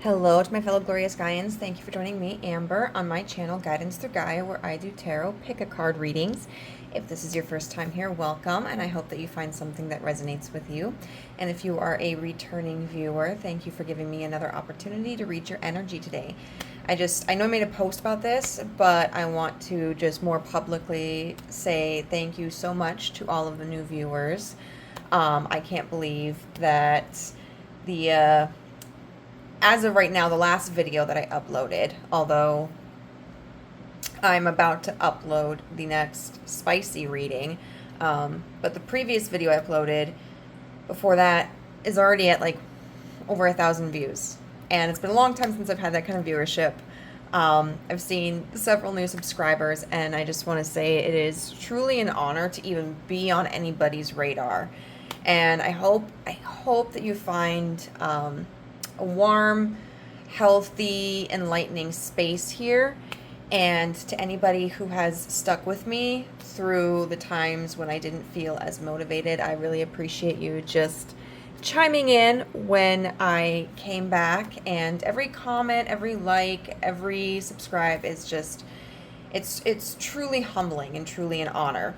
Hello to my fellow glorious Gaians. Thank you for joining me, Amber, on my channel, Guidance Through Gaia, where I do tarot pick-a-card readings. If this is your first time here, welcome, and I hope that you find something that resonates with you. And if you are a returning viewer, thank you for giving me another opportunity to read your energy today. I know I made a post about this, but I want to just more publicly say thank you so much to all of the new viewers. I can't believe that as of right now, the last video that I uploaded, although I'm about to upload the next spicy reading, but the previous video I uploaded before that is already at like over 1,000 views. And it's been a long time since I've had that kind of viewership. I've seen several new subscribers, and I just want to say it is truly an honor to even be on anybody's radar. And I hope that you find a warm, healthy, enlightening space here. And to anybody who has stuck with me through the times when I didn't feel as motivated, I really appreciate you just chiming in when I came back. And every comment, every like, every subscribe is just, it's truly humbling and truly an honor.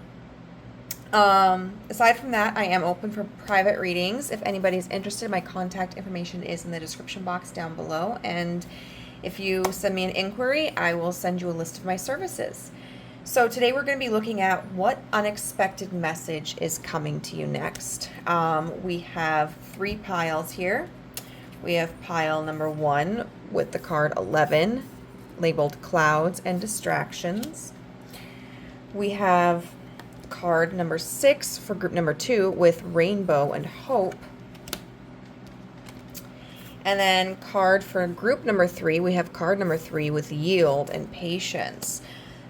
Aside from that, I am open for private readings. If anybody's interested, my contact information is in the description box down below. And if you send me an inquiry, I will send you a list of my services. So today we're going to be looking at what unexpected message is coming to you next. We have 3 piles here. We have pile number 1 with the card 11, labeled Clouds and Distractions. We have card number 6 for group number 2 with Rainbow and Hope. And then card for group number 3, we have card number 3 with Yield and Patience.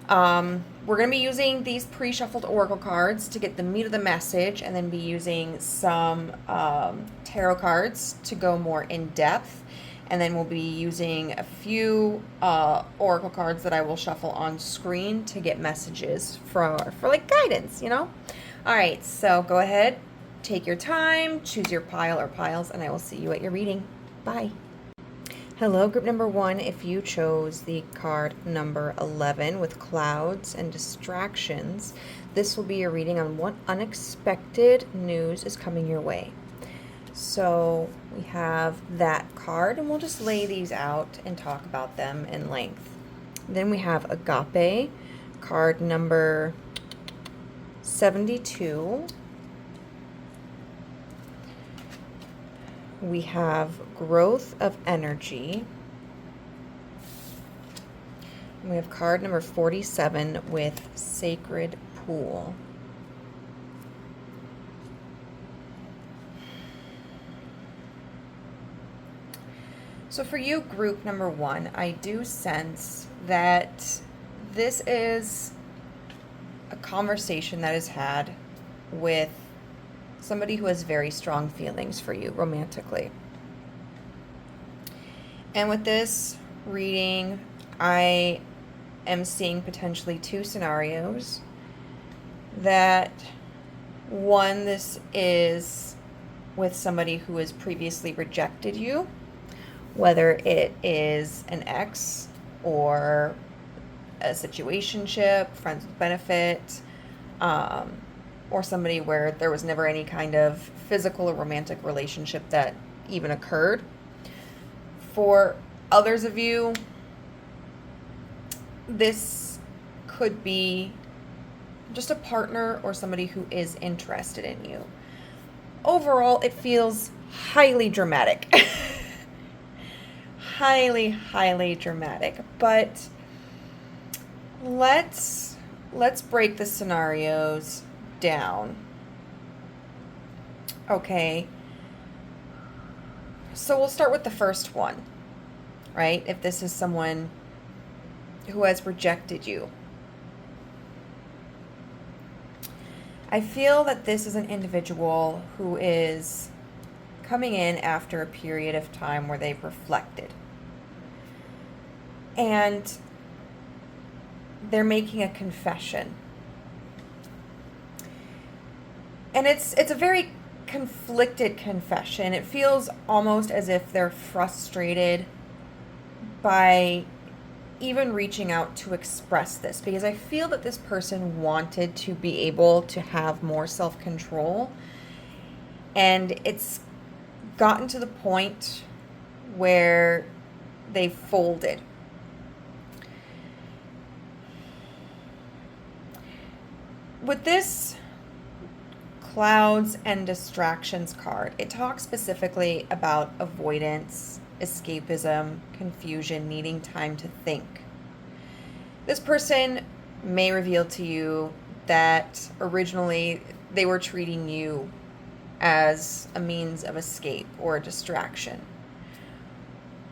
We're going to be using these pre-shuffled oracle cards to get the meat of the message, and then be using some tarot cards to go more in depth. And then we'll be using a few oracle cards that I will shuffle on screen to get messages for like guidance, you know? All right, so go ahead, take your time, choose your pile or piles, and I will see you at your reading. Bye. Hello, group number 1. If you chose the card number 11 with Clouds and Distractions, this will be your reading on what unexpected news is coming your way. So we have that card, and we'll just lay these out and talk about them in length. Then we have Agape, card number 72. We have Growth of Energy. And we have card number 47 with Sacred Pool. So for you, group number 1, I do sense that this is a conversation that is had with somebody who has very strong feelings for you romantically. And with this reading, I am seeing potentially 2 scenarios. That one, this is with somebody who has previously rejected you, whether it is an ex or a situationship, friends with benefit, or somebody where there was never any kind of physical or romantic relationship that even occurred. For others of you, this could be just a partner or somebody who is interested in you. Overall, it feels highly dramatic. Highly dramatic. But let's break the scenarios down. Okay. So we'll start with the first one, right? If this is someone who has rejected you, I feel that this is an individual who is coming in after a period of time where they've reflected. And they're making a confession. And it's a very conflicted confession. It feels almost as if they're frustrated by even reaching out to express this, because I feel that this person wanted to be able to have more self-control, and it's gotten to the point where they folded. With this clouds and distractions card, it talks specifically about avoidance, escapism, confusion, needing time to think. This person may reveal to you that originally they were treating you as a means of escape or a distraction.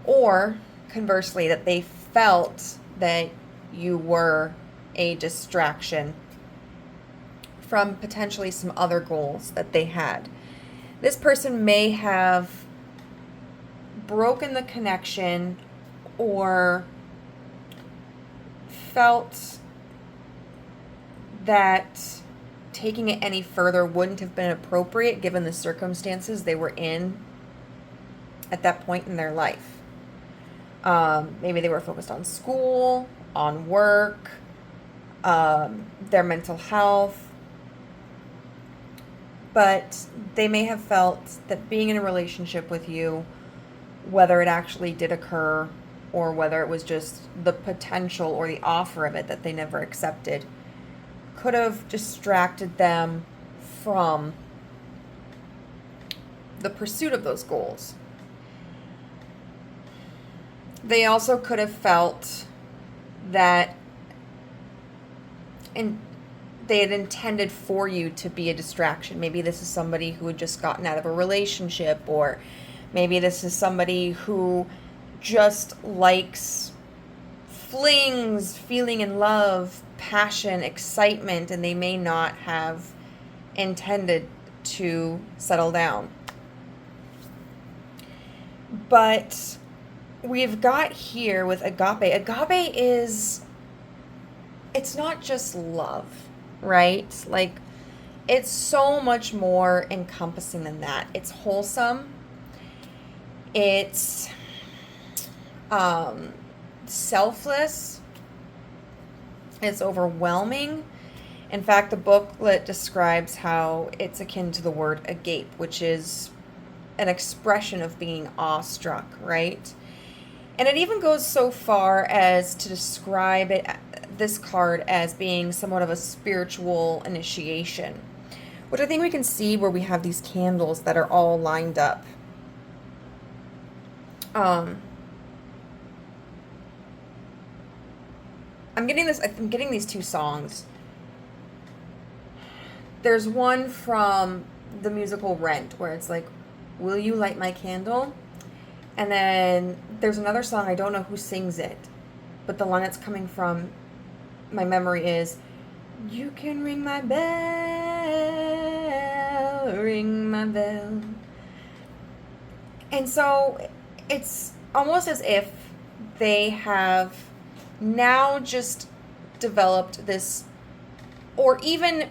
Or conversely, that they felt that you were a distraction from potentially some other goals that they had. This person may have broken the connection or felt that taking it any further wouldn't have been appropriate given the circumstances they were in at that point in their life. Maybe they were focused on school, on work, their mental health, but they may have felt that being in a relationship with you, whether it actually did occur or whether it was just the potential or the offer of it that they never accepted, could have distracted them from the pursuit of those goals. They also could have felt that they had intended for you to be a distraction. Maybe this is somebody who had just gotten out of a relationship, or maybe this is somebody who just likes flings, feeling in love, passion, excitement, and they may not have intended to settle down. But we've got here with agape. It's not just love, right? Like, it's so much more encompassing than that. It's wholesome. It's selfless. It's overwhelming. In fact, the booklet describes how it's akin to the word agape, which is an expression of being awestruck, right? And it even goes so far as to describe this card as being somewhat of a spiritual initiation, which I think we can see where we have these candles that are all lined up. I'm getting these two songs. There's one from the musical Rent where it's like, "Will you light my candle?" And then there's another song, I don't know who sings it, but the line that's coming from my memory is, "You can ring my bell, ring my bell." And so it's almost as if they have now just developed this, or even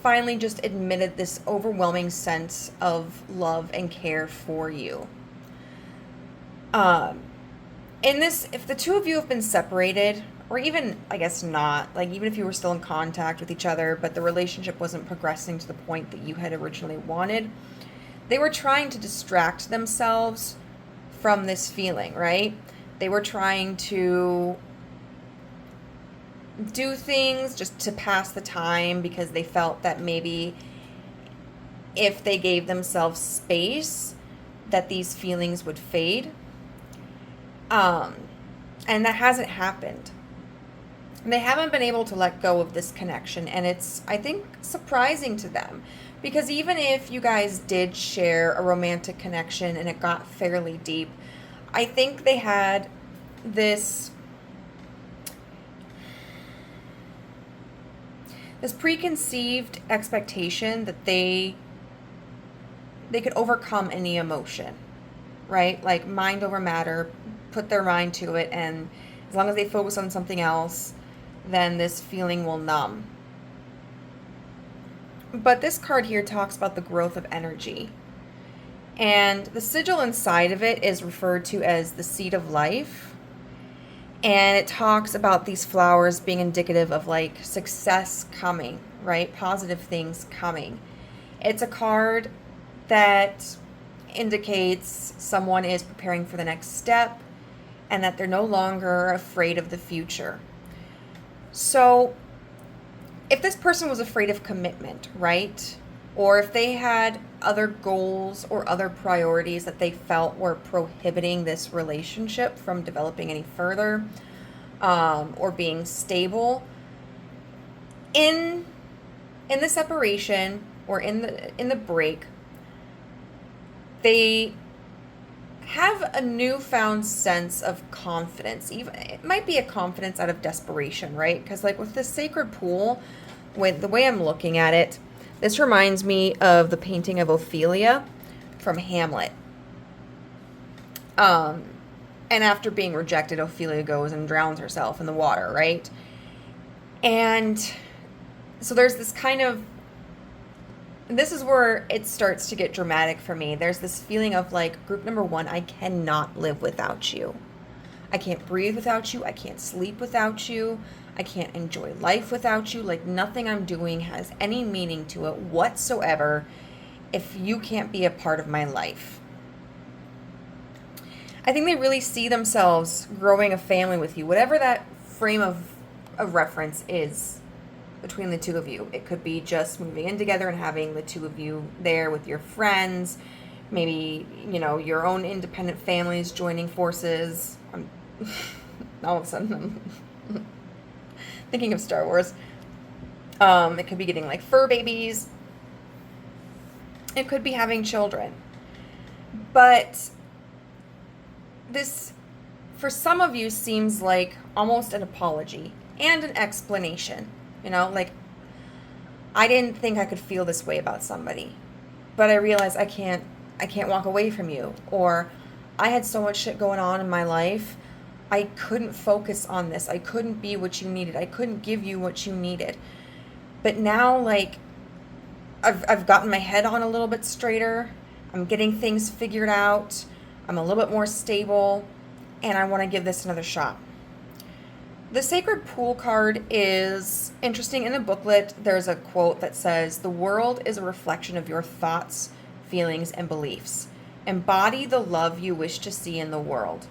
finally just admitted this overwhelming sense of love and care for you. In this, if the two of you have been separated, or even, I guess not, like even if you were still in contact with each other, but the relationship wasn't progressing to the point that you had originally wanted, they were trying to distract themselves from this feeling, right? They were trying to do things just to pass the time because they felt that maybe if they gave themselves space, that these feelings would fade. And that hasn't happened. They haven't been able to let go of this connection, and it's, I think, surprising to them, because even if you guys did share a romantic connection and it got fairly deep, I think they had this preconceived expectation that they could overcome any emotion, right? Like mind over matter, put their mind to it, and as long as they focus on something else, then this feeling will numb. But this card here talks about the growth of energy. And the sigil inside of it is referred to as the seed of life. And it talks about these flowers being indicative of like success coming, right? Positive things coming. It's a card that indicates someone is preparing for the next step and that they're no longer afraid of the future. So if this person was afraid of commitment, right? Or if they had other goals or other priorities that they felt were prohibiting this relationship from developing any further, or being stable, in the separation or in the break, they have a newfound sense of confidence. Even it might be a confidence out of desperation, right? Because like with the sacred pool, with the way I'm looking at it, this reminds me of the painting of Ophelia from Hamlet. And after being rejected, Ophelia goes and drowns herself in the water, right? And so there's this kind of, this is where it starts to get dramatic for me. There's this feeling of like, group number one, I cannot live without you. I can't breathe without you. I can't sleep without you. I can't enjoy life without you. Like nothing I'm doing has any meaning to it whatsoever if you can't be a part of my life. I think they really see themselves growing a family with you, whatever that frame of reference is between the two of you. It could be just moving in together and having the two of you there with your friends, maybe, you know, your own independent families joining forces. All of a sudden I'm thinking of Star Wars. It could be getting like fur babies. It could be having children. But this, for some of you, seems like almost an apology and an explanation. You know, like, I didn't think I could feel this way about somebody, but I realized I can't walk away from you. Or I had so much shit going on in my life, I couldn't focus on this. I couldn't be what you needed. I couldn't give you what you needed. But now, like, I've gotten my head on a little bit straighter. I'm getting things figured out. I'm a little bit more stable, and I want to give this another shot. The Sacred Pool card is interesting. In the booklet, there's a quote that says, "The world is a reflection of your thoughts, feelings, and beliefs. Embody the love you wish to see in the world."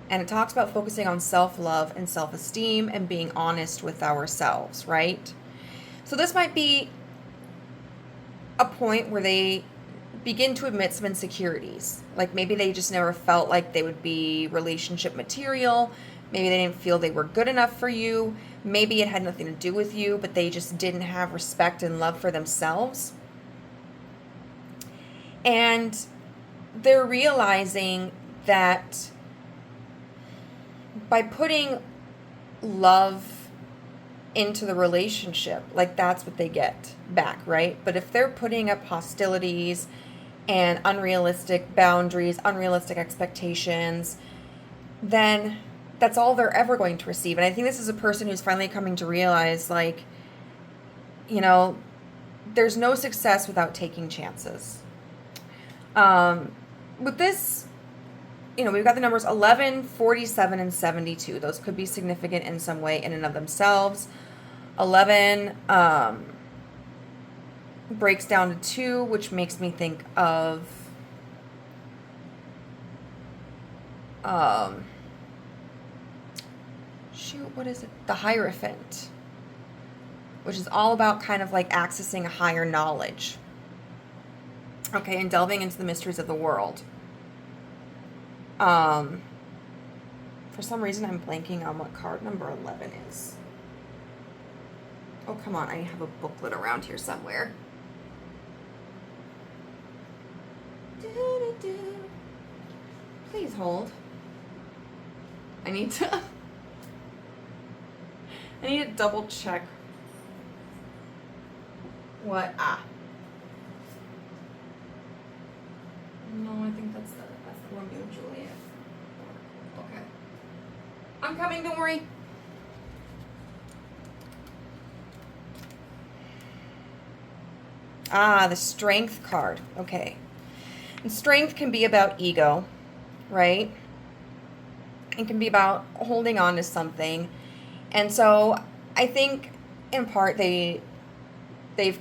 And it talks about focusing on self-love and self-esteem and being honest with ourselves, right? So this might be a point where they begin to admit some insecurities. Like maybe they just never felt like they would be relationship material. Maybe they didn't feel they were good enough for you. Maybe it had nothing to do with you, but they just didn't have respect and love for themselves. And they're realizing that by putting love into the relationship, like that's what they get back, right? But if they're putting up hostilities and unrealistic boundaries, unrealistic expectations, then that's all they're ever going to receive. And I think this is a person who's finally coming to realize, like, you know, there's no success without taking chances. With this, you know, we've got the numbers 11, 47, and 72. Those could be significant in some way in and of themselves. 11 breaks down to 2, which makes me think of what is it? The Hierophant, which is all about kind of like accessing a higher knowledge. Okay, and delving into the mysteries of the world. For some reason, I'm blanking on what card number 11 is. Oh, come on. I have a booklet around here somewhere. Please hold. I need to double check what. No, I think that's the Romeo and Juliet. Okay. I'm coming, don't worry. The Strength card. Okay. Strength can be about ego, right? It can be about holding on to something. And so I think in part they've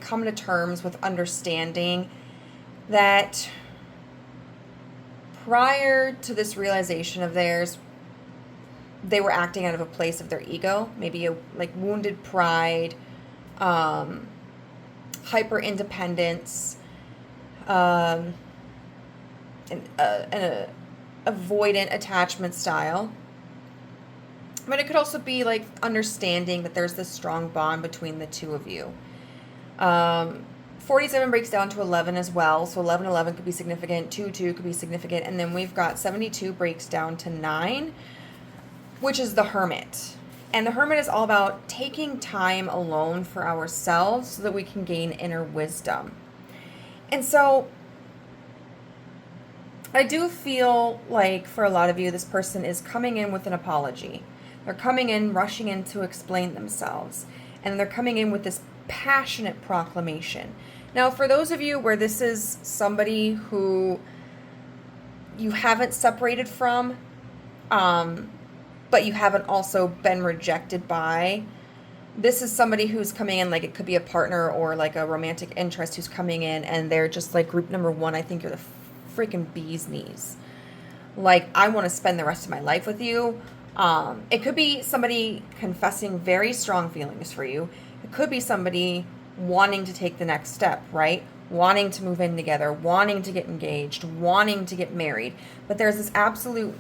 come to terms with understanding that prior to this realization of theirs, they were acting out of a place of their ego, maybe like wounded pride, hyper independence, and a avoidant attachment style. But it could also be like understanding that there's this strong bond between the two of you. 47 breaks down to 11 as well. So 11 could be significant. 2 could be significant. And then we've got 72 breaks down to 9, which is the Hermit. And the Hermit is all about taking time alone for ourselves so that we can gain inner wisdom. And so I do feel like for a lot of you, this person is coming in with an apology. They're coming in, rushing in to explain themselves. And they're coming in with this passionate proclamation. Now, for those of you where this is somebody who you haven't separated from, but you haven't also been rejected by, this is somebody who's coming in, like it could be a partner or like a romantic interest who's coming in and they're just like group number 1, I think you're the freaking bee's knees. Like, I want to spend the rest of my life with you. It could be somebody confessing very strong feelings for you. It could be somebody wanting to take the next step, right? Wanting to move in together, wanting to get engaged, wanting to get married. But there's this absolute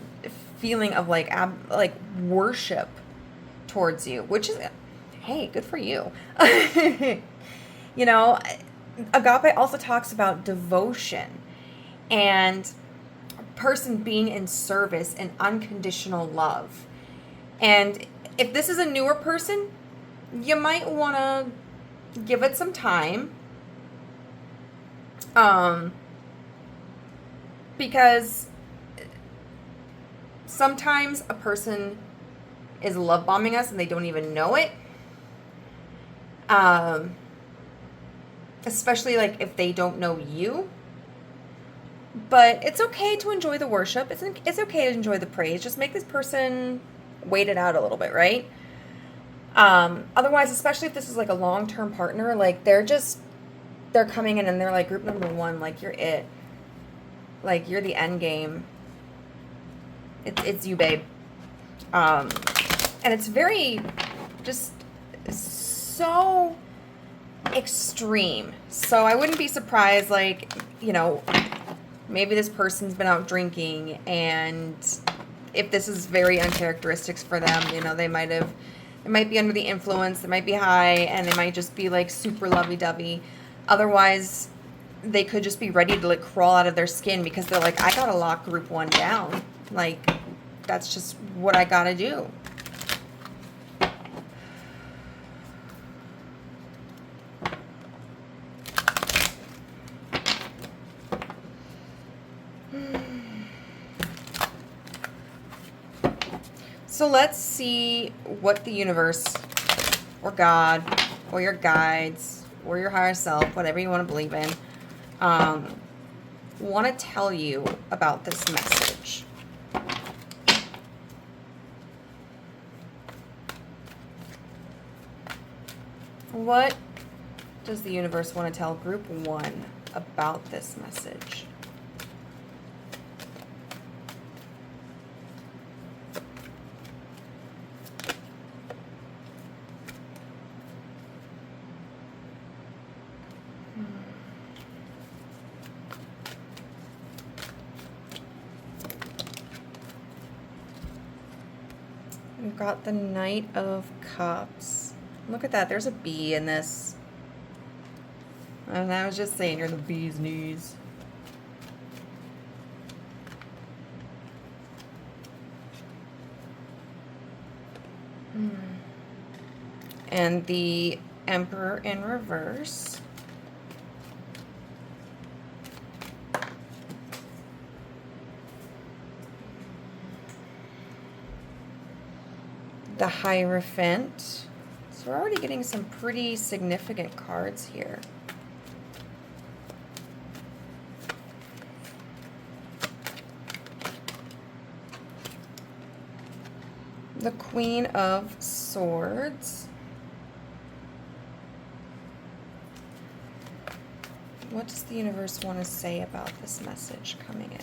feeling of like worship towards you, which is, hey, good for you. You know, agape also talks about devotion and a person being in service and unconditional love. And if this is a newer person, you might want to give it some time. Because sometimes a person is love bombing us and they don't even know it. Especially like if they don't know you. But it's okay to enjoy the worship. It's okay to enjoy the praise. Just make this person wait it out a little bit, right? Otherwise, especially if this is like a long-term partner, like they're coming in and they're like group number 1, like you're it. Like you're the end game. It's you, babe. And it's very just so extreme. So I wouldn't be surprised, like, you know, maybe this person's been out drinking, and if this is very uncharacteristic for them, you know, they might be under the influence, they might be high, and they might just be like super lovey-dovey. Otherwise, they could just be ready to like crawl out of their skin because they're like, I gotta lock group 1 down. Like, that's just what I gotta do. So let's see what the universe or God or your guides or your higher self, whatever you want to believe in, want to tell you about this message. What does the universe want to tell group 1 about this message? We've got the Knight of Cups. Look at that. There's a bee in this. And I was just saying, you're the bee's knees. And the Emperor in reverse. The Hierophant. So we're already getting some pretty significant cards here. The Queen of Swords. What does the universe want to say about this message coming in?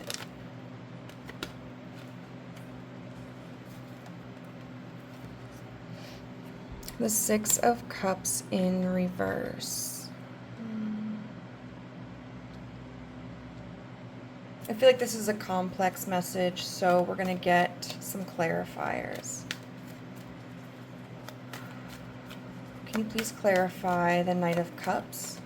The Six of Cups in reverse. I feel like this is a complex message, so we're going to get some clarifiers. Can you please clarify the Knight of Cups?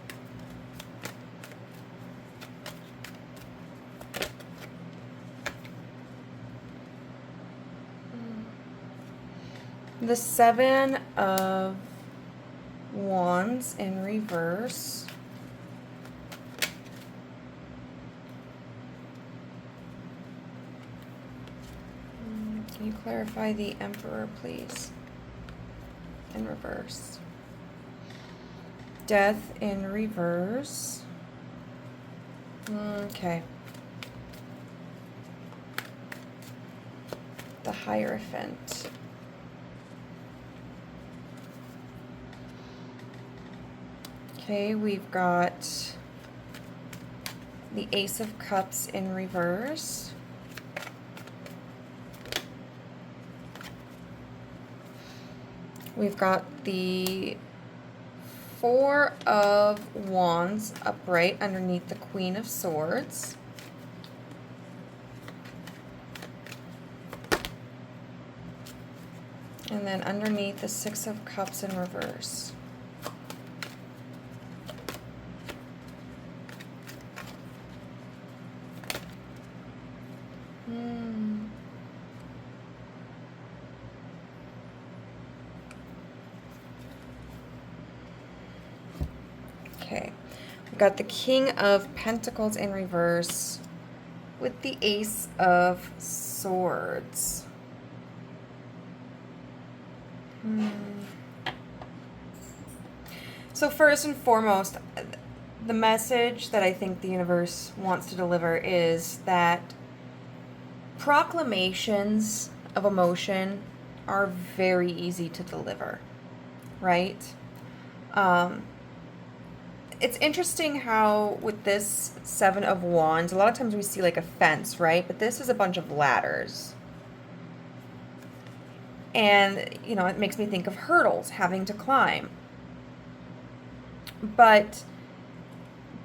The Seven of Wands in reverse. Can you clarify the Emperor, please? In reverse. Death in reverse. Okay. The Hierophant. Okay, we've got the Ace of Cups in reverse. We've got the Four of Wands upright underneath the Queen of Swords. And then underneath the Six of Cups in reverse. Okay, we've got the King of Pentacles in reverse with the Ace of Swords. So first and foremost, the message that I think the universe wants to deliver is that proclamations of emotion are very easy to deliver, right? It's interesting how with this Seven of Wands, a lot of times we see like a fence, right? But this is a bunch of ladders. And, you know, it makes me think of hurdles, having to climb. But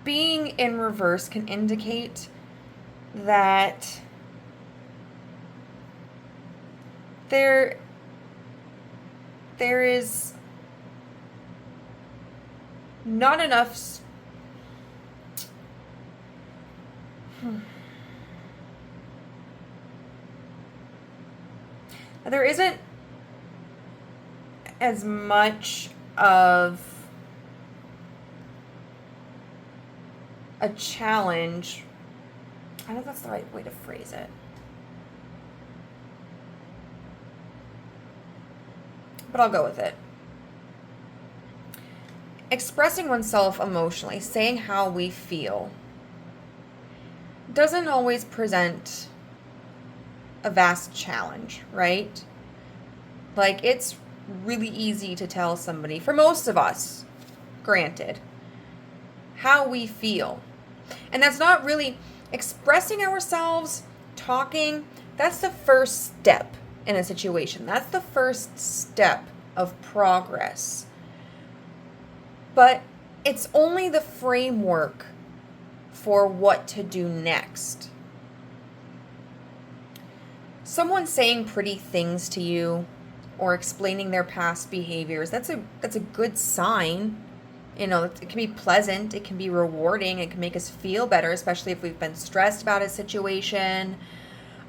being in reverse can indicate that there is not enough there isn't as much of a challenge. I don't know if that's the right way to phrase it. But I'll go with it. Expressing oneself emotionally, saying how we feel, doesn't always present a vast challenge, right? Like, it's really easy to tell somebody, for most of us, granted, how we feel. And that's not really expressing ourselves, talking, that's the first step in a situation. That's the first step of progress. But it's only the framework for what to do next. Someone saying pretty things to you or explaining their past behaviors, that's a good sign. You know, it can be pleasant, it can be rewarding, it can make us feel better, especially if we've been stressed about a situation,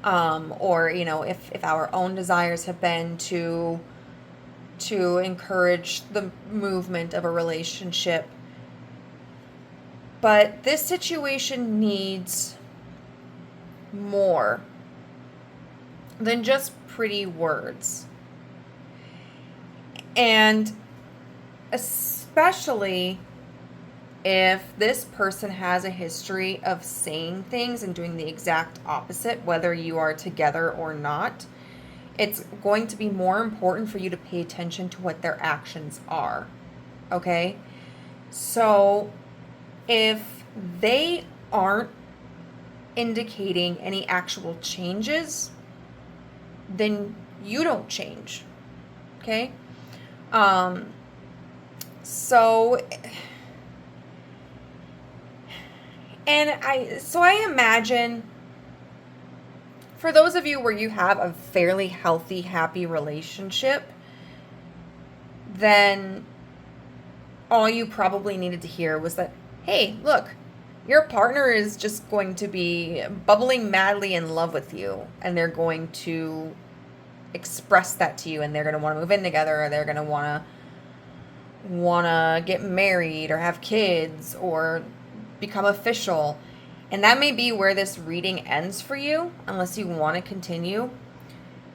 or, you know, if our own desires have been to encourage the movement of a relationship. But this situation needs more than just pretty words. And especially if this person has a history of saying things and doing the exact opposite, whether you are together or not, It's going to be more important for you to pay attention to what their actions are. Okay? So if they aren't indicating any actual changes, then you don't change. Okay? So I imagine for those of you where you have a fairly healthy, happy relationship, then all you probably needed to hear was that, hey, look, your partner is just going to be bubbling madly in love with you, and they're going to express that to you, and they're going to want to move in together, or they're going to want to get married or have kids or become official. And that may be where this reading ends for you, unless you want to continue.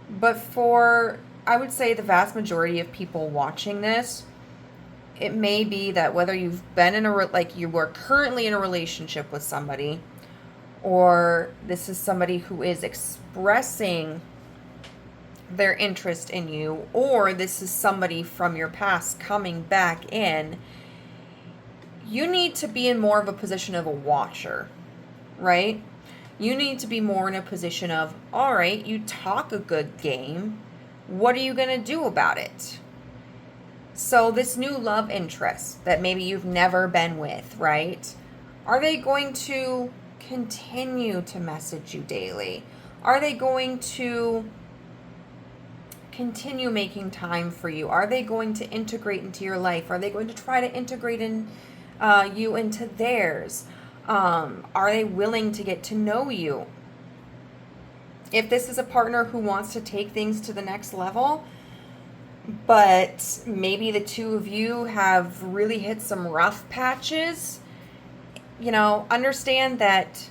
But for, I would say, the vast majority of people watching this, it may be that whether you've been in you are currently in a relationship with somebody, or this is somebody who is expressing their interest in you, or this is somebody from your past coming back in, you need to be in more of a position of a watcher, right? You need to be more in a position of, all right, you talk a good game. What are you going to do about it? So this new love interest that maybe you've never been with, right? Are they going to continue to message you daily? Are they going to continue making time for you? Are they going to integrate into your life? Are they going to try to integrate you into theirs? Are they willing to get to know you? If this is a partner who wants to take things to the next level, but maybe the two of you have really hit some rough patches, understand that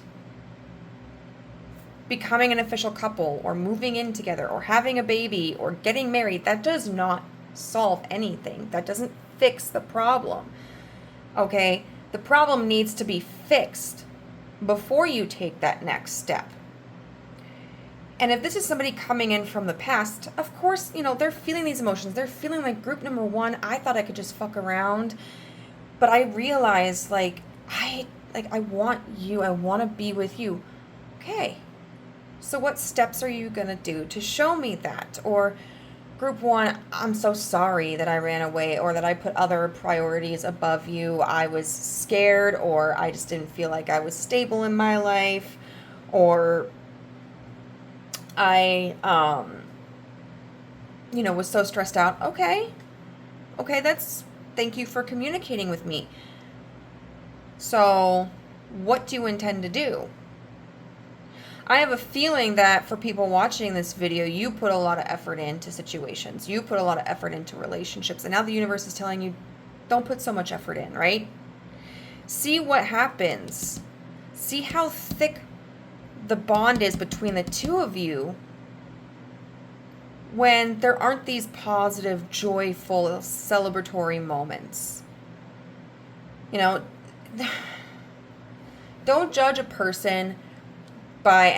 becoming an official couple or moving in together or having a baby or getting married, that does not solve anything. That doesn't fix the problem. Okay? The problem needs to be fixed before you take that next step. And if this is somebody coming in from the past, of course, they're feeling these emotions. They're feeling like group number one, I thought I could just fuck around, but I realized I want you. I want to be with you. Okay. So what steps are you going to do to show me that? Or group one, I'm so sorry that I ran away or that I put other priorities above you. I was scared, or I just didn't feel like I was stable in my life, or I, was so stressed out. Okay, thank you for communicating with me. So what do you intend to do? I have a feeling that for people watching this video, you put a lot of effort into situations. You put a lot of effort into relationships. And now the universe is telling you, don't put so much effort in, right? See what happens. See how thick the bond is between the two of you when there aren't these positive, joyful, celebratory moments. Don't judge a person by,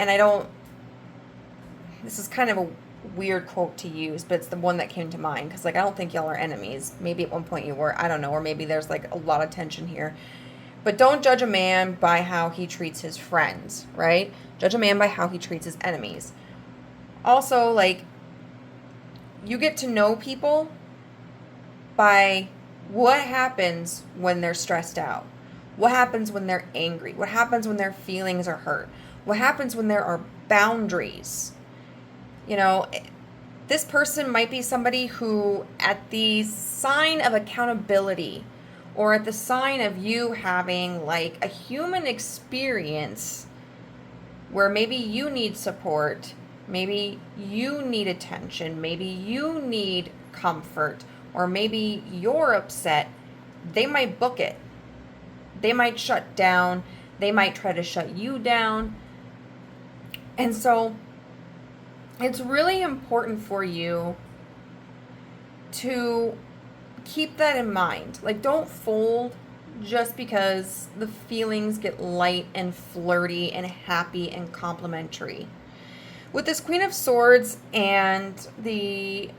this is kind of a weird quote to use, but it's the one that came to mind, because I don't think y'all are enemies. Maybe at one point you were, I don't know, or maybe there's a lot of tension here. But don't judge a man by how he treats his friends, right? Judge a man by how he treats his enemies. Also, you get to know people by what happens when they're stressed out. What happens when they're angry? What happens when their feelings are hurt? What happens when there are boundaries? This person might be somebody who, at the sign of accountability, or at the sign of you having a human experience where maybe you need support, maybe you need attention, maybe you need comfort, or maybe you're upset, they might book it. They might shut down. They might try to shut you down. And so it's really important for you to keep that in mind. Don't fold just because the feelings get light and flirty and happy and complimentary. With this Queen of Swords and the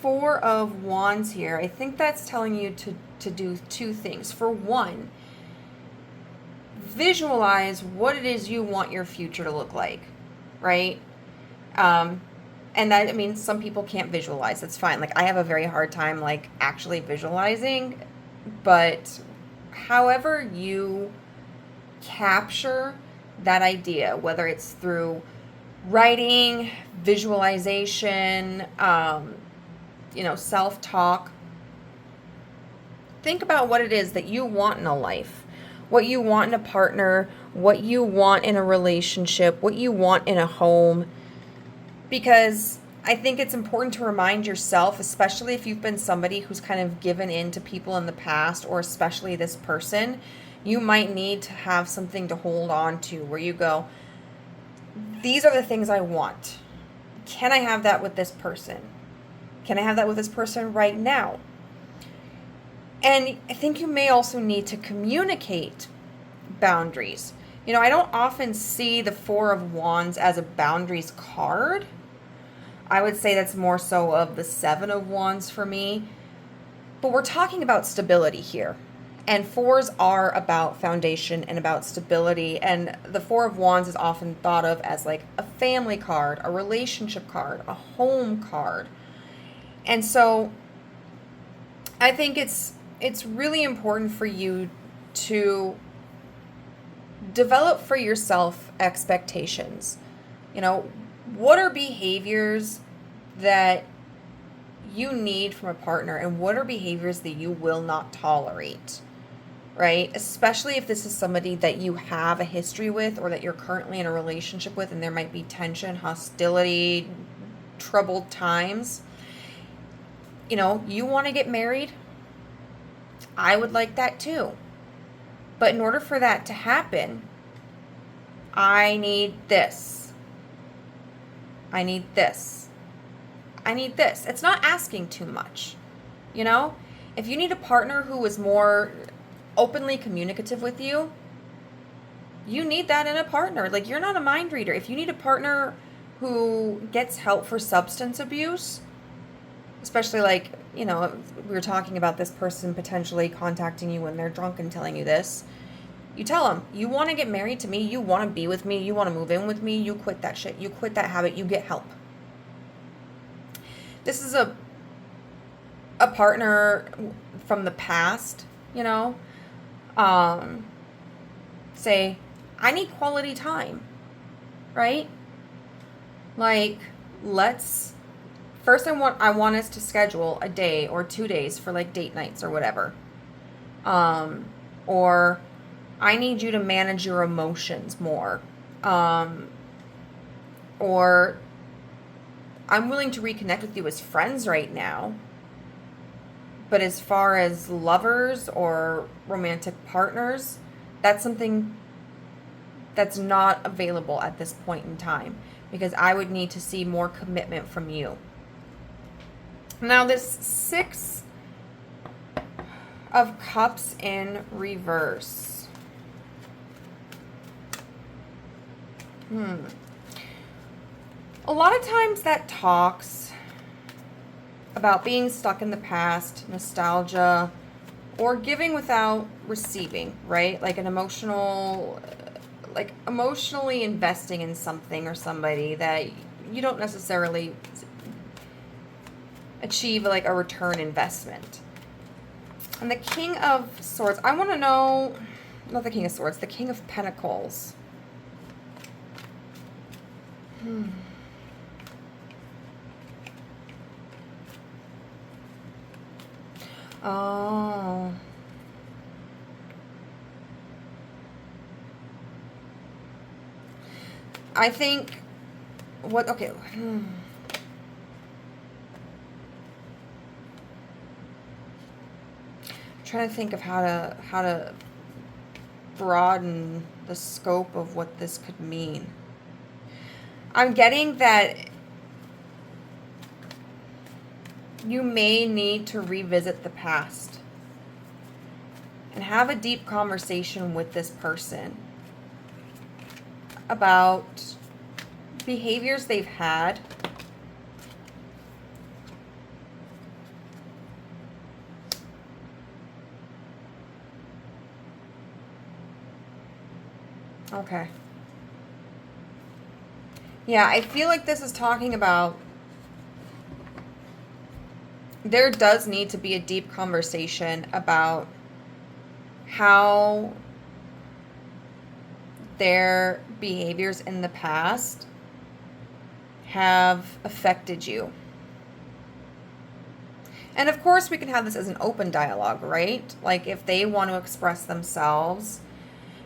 Four of Wands here, I think that's telling you to do two things. For one, visualize what it is you want your future to look like, right? And that, I mean, some people can't visualize. That's fine. Like, I have a very hard time, like, actually visualizing. But however you capture that idea, whether it's through writing, visualization, self-talk, think about what it is that you want in a life, what you want in a partner, what you want in a relationship, what you want in a home. Because I think it's important to remind yourself, especially if you've been somebody who's kind of given in to people in the past, or especially this person, you might need to have something to hold on to where you go, these are the things I want. Can I have that with this person? Can I have that with this person right now? And I think you may also need to communicate boundaries. I don't often see the Four of Wands as a boundaries card. I would say that's more so of the Seven of Wands for me. But we're talking about stability here. And fours are about foundation and about stability. And the Four of Wands is often thought of as like a family card, a relationship card, a home card. And so I think it's really important for you to develop for yourself expectations. What are behaviors that you need from a partner, and what are behaviors that you will not tolerate, right? Especially if this is somebody that you have a history with, or that you're currently in a relationship with, and there might be tension, hostility, troubled times. You want to get married. I would like that too. But in order for that to happen, I need this. I need this. I need this. It's not asking too much. If you need a partner who is more openly communicative with you, you need that in a partner. Like, you're not a mind reader. If you need a partner who gets help for substance abuse, especially like, we were talking about this person potentially contacting you when they're drunk and telling you this. You tell them, you want to get married to me, you want to be with me, you want to move in with me, you quit that shit, you quit that habit, you get help. This is a partner from the past, say, I need quality time, right? Like, first I want us to schedule a day or 2 days for like date nights or whatever. Or I need you to manage your emotions more. Or I'm willing to reconnect with you as friends right now. But as far as lovers or romantic partners, that's something that's not available at this point in time, because I would need to see more commitment from you. Now, this Six of Cups in reverse. A lot of times that talks about being stuck in the past, nostalgia, or giving without receiving, right? Like emotionally investing in something or somebody that you don't necessarily achieve like a return investment. And the King of Swords, I want to know, not the King of Swords, the King of Pentacles. Oh. I think okay. I'm trying to think of how to broaden the scope of what this could mean. I'm getting that you may need to revisit the past and have a deep conversation with this person about behaviors they've had. Okay. Yeah, I feel like this is talking about there does need to be a deep conversation about how their behaviors in the past have affected you. And of course, we can have this as an open dialogue, right? Like if they want to express themselves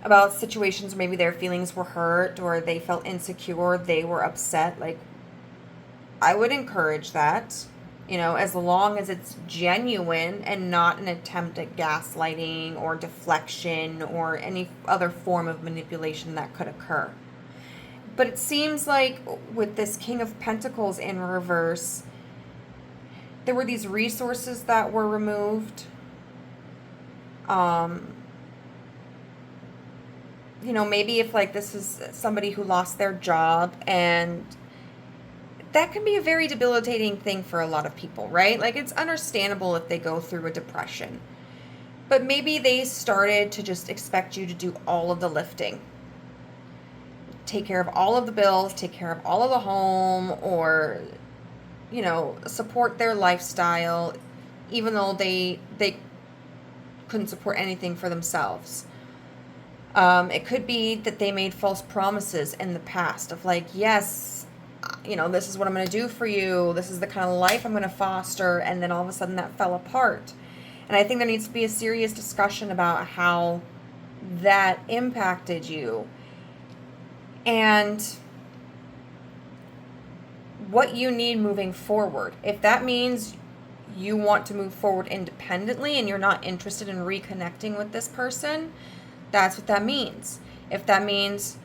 about situations where maybe their feelings were hurt or they felt insecure, they were upset, like I would encourage that, as long as it's genuine and not an attempt at gaslighting or deflection or any other form of manipulation that could occur. But it seems like with this King of Pentacles in reverse, there were these resources that were removed. Maybe if like this is somebody who lost their job, and that can be a very debilitating thing for a lot of people, right? Like it's understandable if they go through a depression. But maybe they started to just expect you to do all of the lifting. Take care of all of the bills, take care of all of the home, or, support their lifestyle, even though they couldn't support anything for themselves. It could be that they made false promises in the past of like, yes, this is what I'm going to do for you. This is the kind of life I'm going to foster. And then all of a sudden that fell apart. And I think there needs to be a serious discussion about how that impacted you and what you need moving forward. If that means you want to move forward independently and you're not interested in reconnecting with this person, that's what that means. If that means,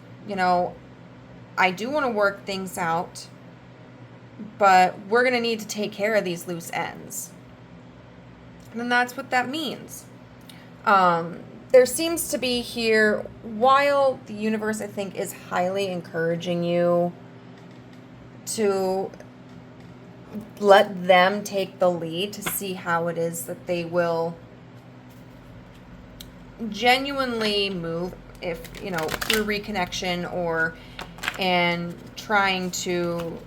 I do want to work things out, but we're going to need to take care of these loose ends, then that's what that means. There seems to be here, while the universe, I think, is highly encouraging you to let them take the lead to see how it is that they will genuinely move, if, through reconnection and trying to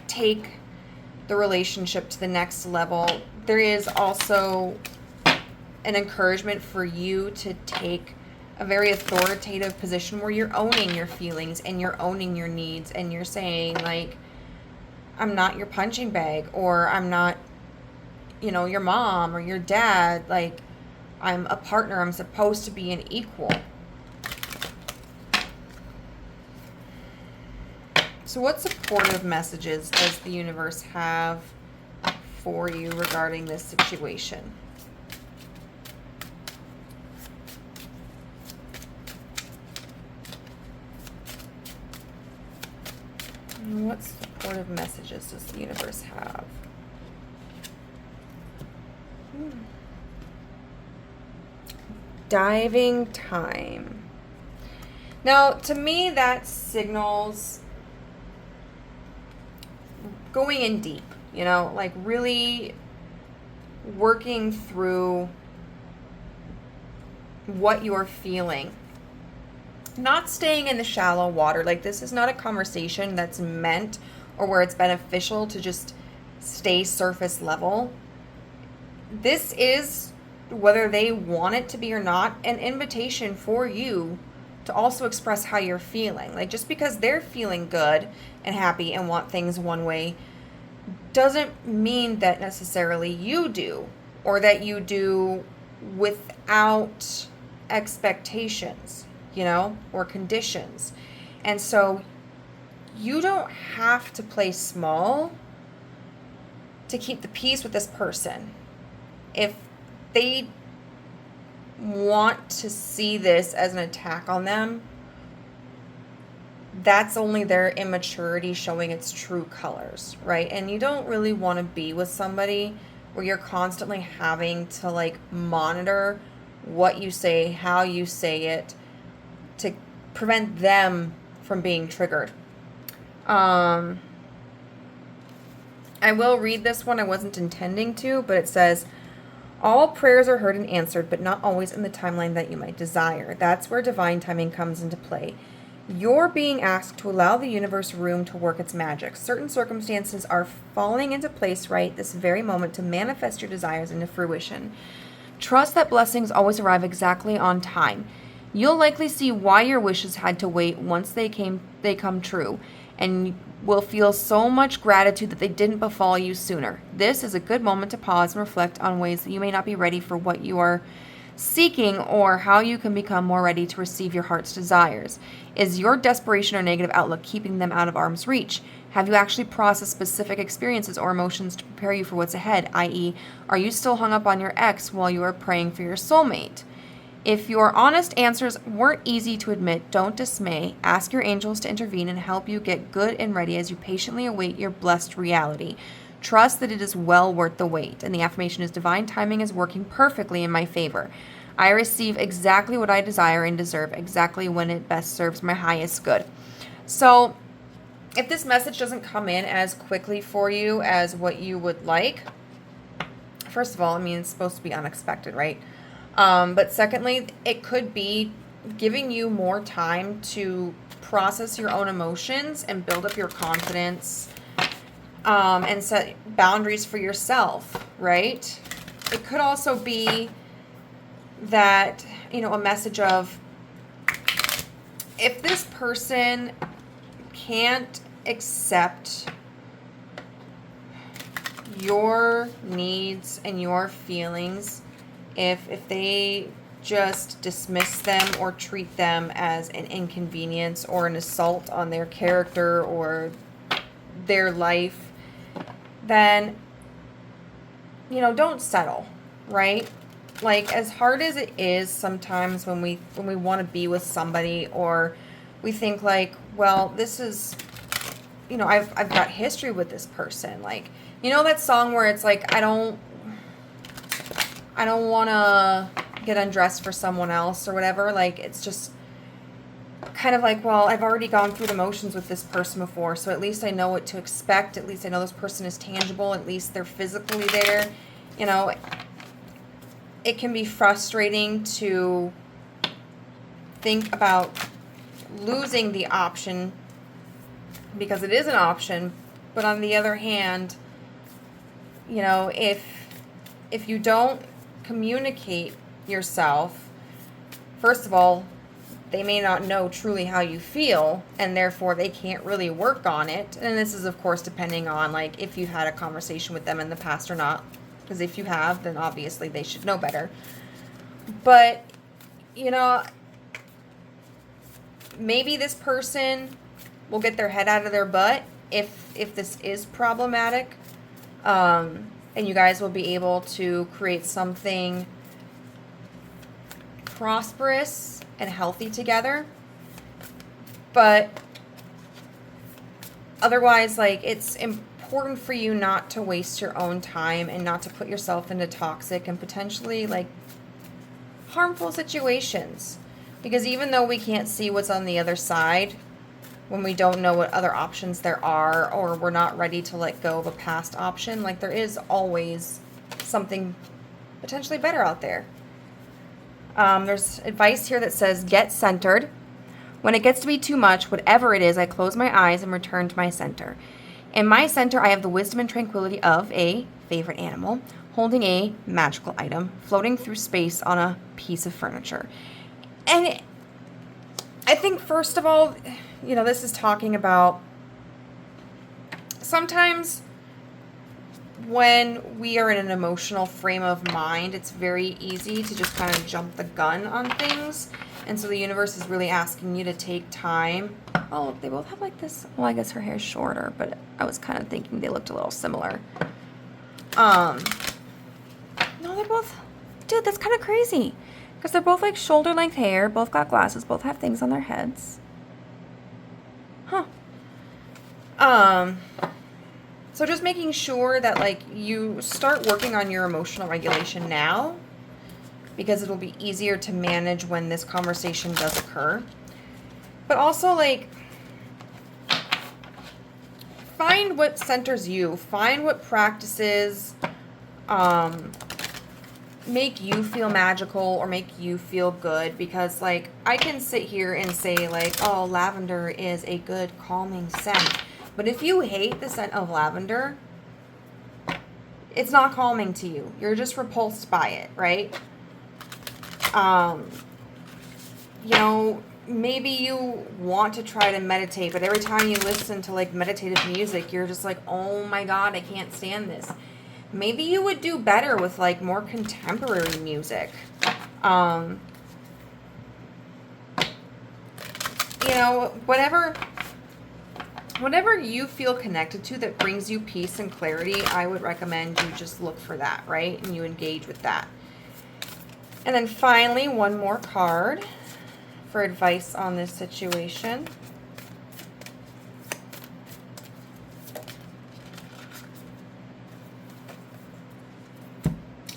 take the relationship to the next level. There is also an encouragement for you to take a very authoritative position where you're owning your feelings and you're owning your needs, and you're saying like, I'm not your punching bag, or I'm not, your mom or your dad. Like, I'm a partner. I'm supposed to be an equal. So what supportive messages does the universe have for you regarding this situation? What supportive messages does the universe have? Diving time. Now, to me, that signals going in deep, like really working through what you're feeling. Not staying in the shallow water. Like, this is not a conversation that's meant or where it's beneficial to just stay surface level. This is, whether they want it to be or not, an invitation for you to also express how you're feeling. Like, just because they're feeling good and happy and want things one way doesn't mean that necessarily you do, or that you do without expectations, or conditions. And so you don't have to play small to keep the peace with this person. If they want to see this as an attack on them, that's only their immaturity showing its true colors, right? And you don't really want to be with somebody where you're constantly having to like monitor what you say, how you say it, to prevent them from being triggered. I will read this one. I wasn't intending to, but it says, all prayers are heard and answered, but not always in the timeline that you might desire. That's where divine timing comes into play. You're being asked to allow the universe room to work its magic. Certain circumstances are falling into place right this very moment to manifest your desires into fruition. Trust that blessings always arrive exactly on time. You'll likely see why your wishes had to wait once they come true, and will feel so much gratitude that they didn't befall you sooner. This is a good moment to pause and reflect on ways that you may not be ready for what you are seeking, or how you can become more ready to receive your heart's desires. Is your desperation or negative outlook keeping them out of arm's reach? Have you actually processed specific experiences or emotions to prepare you for what's ahead, i.e., are you still hung up on your ex while you are praying for your soulmate? If your honest answers weren't easy to admit, don't dismay. Ask your angels to intervene and help you get good and ready as you patiently await your blessed reality. Trust that it is well worth the wait. And the affirmation is, divine timing is working perfectly in my favor. I receive exactly what I desire and deserve, exactly when it best serves my highest good. So if this message doesn't come in as quickly for you as what you would like, first of all, I mean, it's supposed to be unexpected, right? But secondly, it could be giving you more time to process your own emotions and build up your confidence, and set boundaries for yourself, right? It could also be that, a message of, if this person can't accept your needs and your feelings, if they just dismiss them or treat them as an inconvenience or an assault on their character or their life, then, don't settle, right? Like, as hard as it is sometimes when we want to be with somebody, or we think like, well, this is, I've got history with this person. Like, that song where it's like, I don't want to get undressed for someone else or whatever. Like, it's just kind of like, well, I've already gone through the motions with this person before, so at least I know what to expect. At least I know this person is tangible. At least they're physically there. It can be frustrating to think about losing the option, because it is an option. But on the other hand, if you don't communicate yourself, first of all, they may not know truly how you feel, and therefore they can't really work on it. And this is, of course, depending on, like, if you've had a conversation with them in the past or not. Because if you have, then obviously they should know better. But, maybe this person will get their head out of their butt if this is problematic. And you guys will be able to create something prosperous and healthy together. But otherwise, like, it's important for you not to waste your own time and not to put yourself into toxic and potentially, like, harmful situations. Because even though we can't see what's on the other side, when we don't know what other options there are, or we're not ready to let go of a past option, like, there is always something potentially better out there. There's advice here that says, get centered. When it gets to be too much, whatever it is, I close my eyes and return to my center. In my center, I have the wisdom and tranquility of a favorite animal, holding a magical item, floating through space on a piece of furniture. And I think, first of all, this is talking about sometimes when we are in an emotional frame of mind, it's very easy to just kind of jump the gun on things. And so the universe is really asking you to take time. Oh, they both have like this. Well, I guess her hair's shorter, but I was kind of thinking they looked a little similar. No, they're both, dude, that's kind of crazy. Because they're both like shoulder length hair, both got glasses, both have things on their heads. Huh. So just making sure that, like, you start working on your emotional regulation now, because it'll be easier to manage when this conversation does occur. But also, like, find what centers you. Find what practices make you feel magical or make you feel good, because like I can sit here and say like, oh, lavender is a good calming scent, but if you hate the scent of lavender, it's not calming to you. You're just repulsed by it, right? You know, maybe you want to try to meditate, but every time you listen to like meditative music, you're just like, oh my God, I can't stand this. Maybe you would do better with like more contemporary music. You know, whatever you feel connected to that brings you peace and clarity, I would recommend you just look for that, right? And you engage with that. And then finally, one more card for advice on this situation.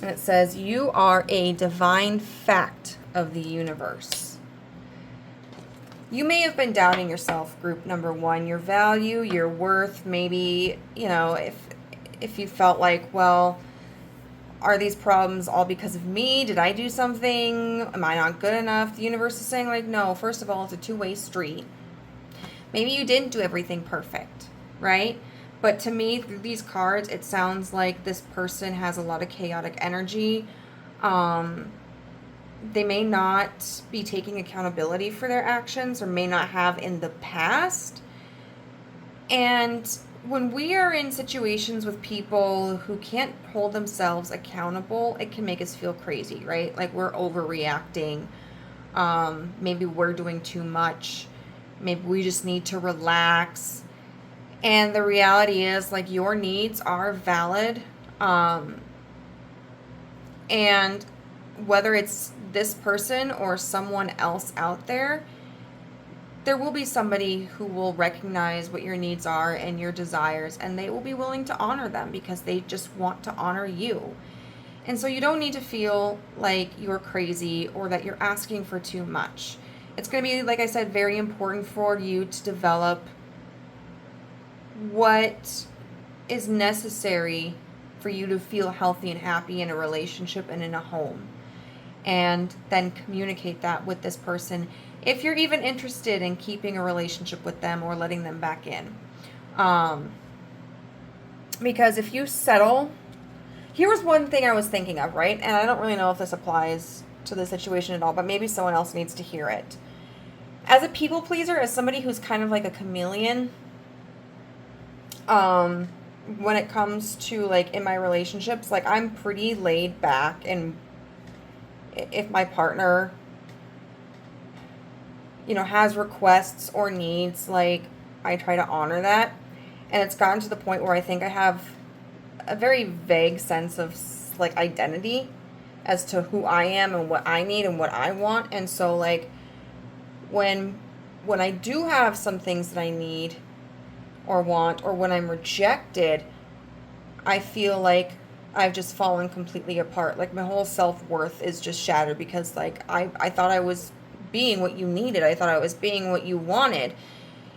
And it says, you are a divine fact of the universe. You may have been doubting yourself, group number one, your value, your worth. Maybe, you know, if you felt like, well, are these problems all because of me? Did I do something? Am I not good enough? The universe is saying like, no, first of all, it's a two-way street. Maybe you didn't do everything perfect, right? But to me, through these cards, it sounds like this person has a lot of chaotic energy. They may not be taking accountability for their actions, or may not have in the past. And when we are in situations with people who can't hold themselves accountable, it can make us feel crazy, right? Like we're overreacting. Maybe we're doing too much. Maybe we just need to relax. And the reality is, like, your needs are valid. And whether it's this person or someone else out there, there will be somebody who will recognize what your needs are and your desires, and they will be willing to honor them because they just want to honor you. And so you don't need to feel like you're crazy or that you're asking for too much. It's going to be, like I said, very important for you to develop what is necessary for you to feel healthy and happy in a relationship and in a home. And then communicate that with this person if you're even interested in keeping a relationship with them or letting them back in. Because if you settle, here was one thing I was thinking of, right? And I don't really know if this applies to the situation at all, but maybe someone else needs to hear it. As a people pleaser, as somebody who's kind of like a chameleon, when it comes to like in my relationships, like I'm pretty laid back, and if my partner, you know, has requests or needs, like I try to honor that. And it's gotten to the point where I think I have a very vague sense of like identity as to who I am and what I need and what I want. And so like when I do have some things that I need or want, or when I'm rejected, I feel like I've just fallen completely apart. Like my whole self-worth is just shattered because like I thought I was being what you needed. I thought I was being what you wanted,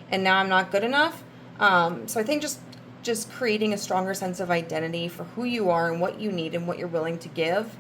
and now I'm not good enough. So I think just creating a stronger sense of identity for who you are and what you need and what you're willing to give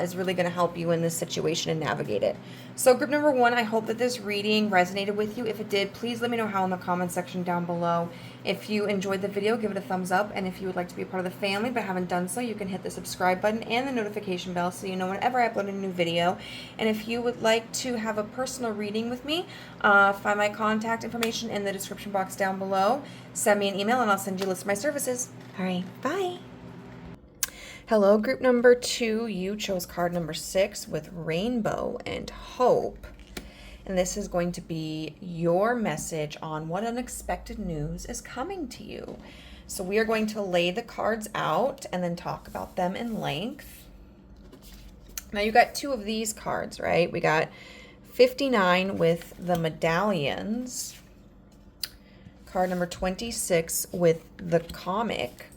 is really going to help you in this situation and navigate it. So group number one, I hope that this reading resonated with you. If it did, please let me know how in the comment section down below. If you enjoyed the video, give it a thumbs up. And if you would like to be a part of the family but haven't done so, you can hit the subscribe button and the notification bell so you know whenever I upload a new video. And if you would like to have a personal reading with me, find my contact information in the description box down below. Send me an email and I'll send you a list of my services. All right, bye. Hello, group number two. You chose card number 6 with Rainbow and Hope. And this is going to be your message on what unexpected news is coming to you. So we are going to lay the cards out and then talk about them in length. Now you got 2 of these cards, right? We got 59 with the medallions. Card number 26 with the comic.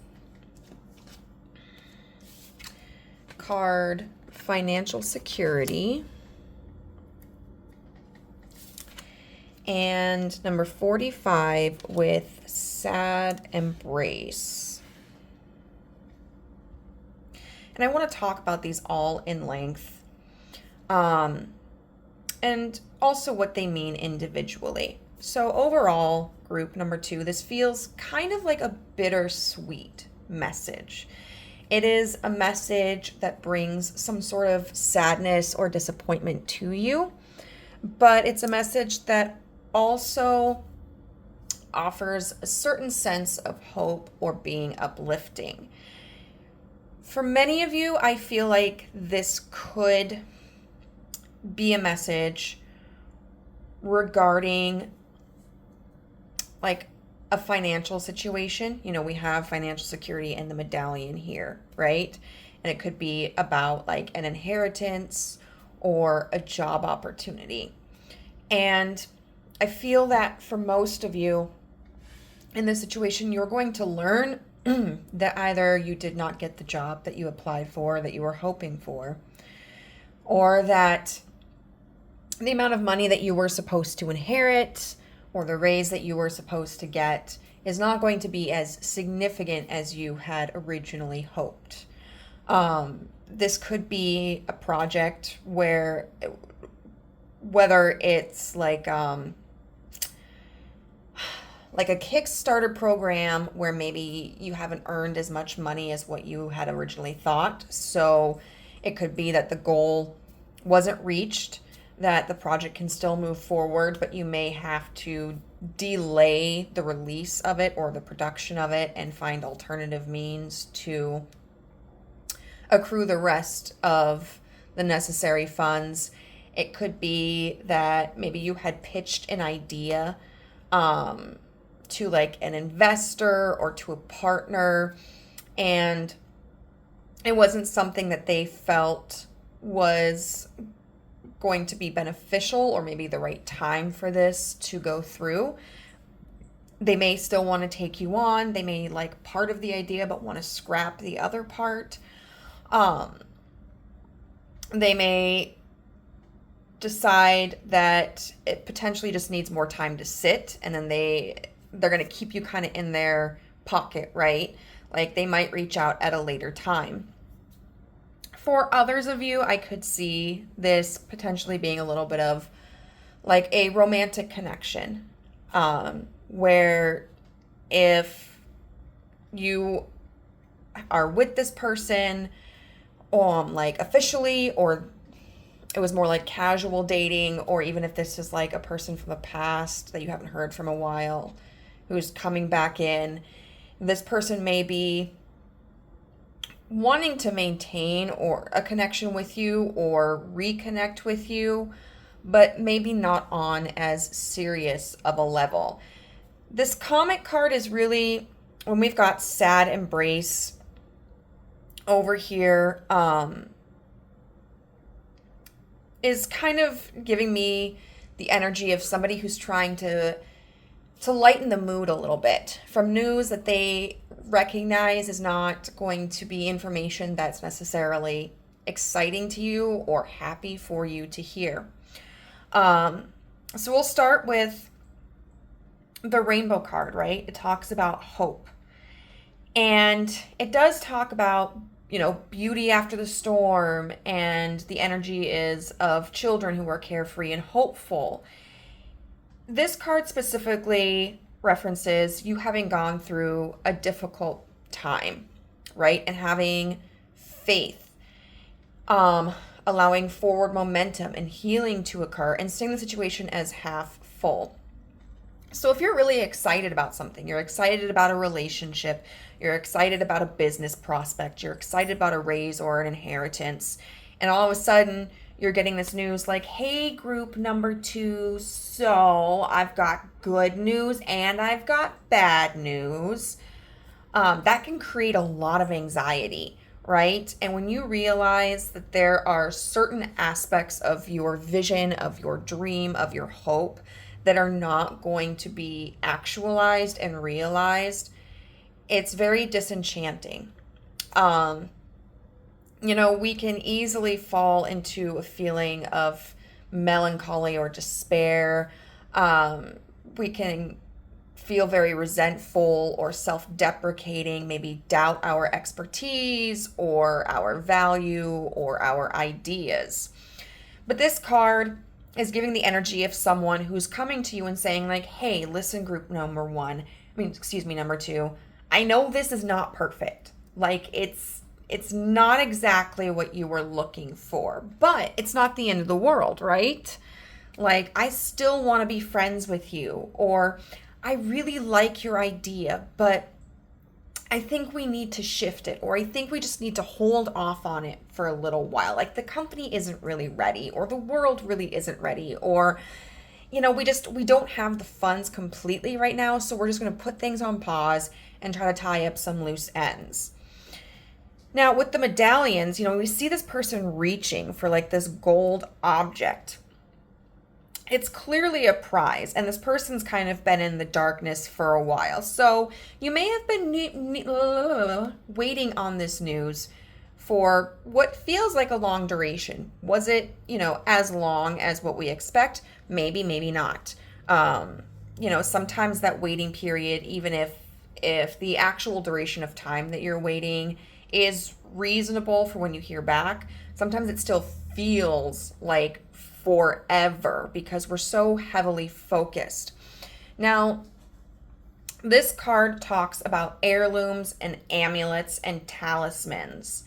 Card financial security, and number 45 with sad embrace. And I want to talk about these all in length. And also what they mean individually. So overall, group number 2, this feels kind of like a bittersweet message. It is a message that brings some sort of sadness or disappointment to you, but it's a message that also offers a certain sense of hope or being uplifting. For many of you, I feel like this could be a message regarding like a financial situation. You know, we have financial security in the medallion here, right? And it could be about like an inheritance or a job opportunity. And I feel that for most of you in this situation, you're going to learn that either you did not get the job that you applied for, that you were hoping for, or that the amount of money that you were supposed to inherit or the raise that you were supposed to get is not going to be as significant as you had originally hoped. This could be a project where, whether it's like a Kickstarter program where maybe you haven't earned as much money as what you had originally thought. So it could be that the goal wasn't reached, that the project can still move forward, but you may have to delay the release of it or the production of it and find alternative means to accrue the rest of the necessary funds. It could be that maybe you had pitched an idea to like an investor or to a partner, and it wasn't something that they felt was going to be beneficial or maybe the right time for this to go through. They may still want to take you on. They may like part of the idea but want to scrap the other part. They may decide that it potentially just needs more time to sit, and then they're going to keep you kind of in their pocket, right? Like they might reach out at a later time. For others of you, I could see this potentially being a little bit of like a romantic connection, where if you are with this person, like officially, or it was more like casual dating, or even if this is like a person from the past that you haven't heard from a while who's coming back in, this person may be wanting to maintain or a connection with you or reconnect with you, but maybe not on as serious of a level. This comic card is really, when we've got sad embrace over here, is kind of giving me the energy of somebody who's trying to lighten the mood a little bit from news that they recognize is not going to be information that's necessarily exciting to you or happy for you to hear. So we'll start with the rainbow card, right? It talks about hope. And it does talk about, beauty after the storm, and the energy is of children who are carefree and hopeful. This card specifically references you having gone through a difficult time, right? And having faith, allowing forward momentum and healing to occur, and seeing the situation as half full. So if you're really excited about something, you're excited about a relationship, you're excited about a business prospect, you're excited about a raise or an inheritance, and all of a sudden you're getting this news like, hey, group number 2, so I've got good news and I've got bad news. That can create a lot of anxiety, right? And when you realize that there are certain aspects of your vision, of your dream, of your hope that are not going to be actualized and realized, it's very disenchanting. We can easily fall into a feeling of melancholy or despair. We can feel very resentful or self-deprecating, maybe doubt our expertise or our value or our ideas. But this card is giving the energy of someone who's coming to you and saying like, hey, listen, group number two, I know this is not perfect. Like it's not exactly what you were looking for, but it's not the end of the world, right? Like, I still want to be friends with you, or I really like your idea, but I think we need to shift it, or I think we just need to hold off on it for a little while. Like, the company isn't really ready, or the world really isn't ready, or, we don't have the funds completely right now, so we're just going to put things on pause and try to tie up some loose ends. Now, with the medallions, we see this person reaching for like this gold object. It's clearly a prize, and this person's kind of been in the darkness for a while. So you may have been waiting on this news for what feels like a long duration. Was it, as long as what we expect? Maybe, maybe not. Sometimes that waiting period, even if the actual duration of time that you're waiting is reasonable for when you hear back, sometimes it still feels like forever because we're so heavily focused. Now, this card talks about heirlooms and amulets and talismans.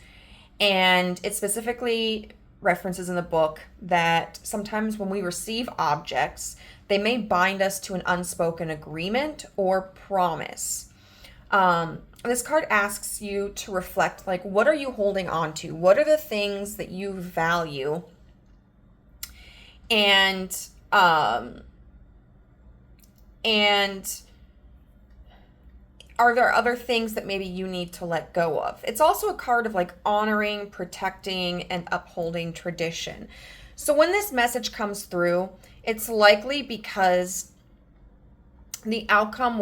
And it specifically references in the book that sometimes when we receive objects, they may bind us to an unspoken agreement or promise. This card asks you to reflect, like, what are you holding on to? What are the things that you value? And are there other things that maybe you need to let go of? It's also a card of like honoring, protecting, and upholding tradition. So when this message comes through, it's likely because the outcome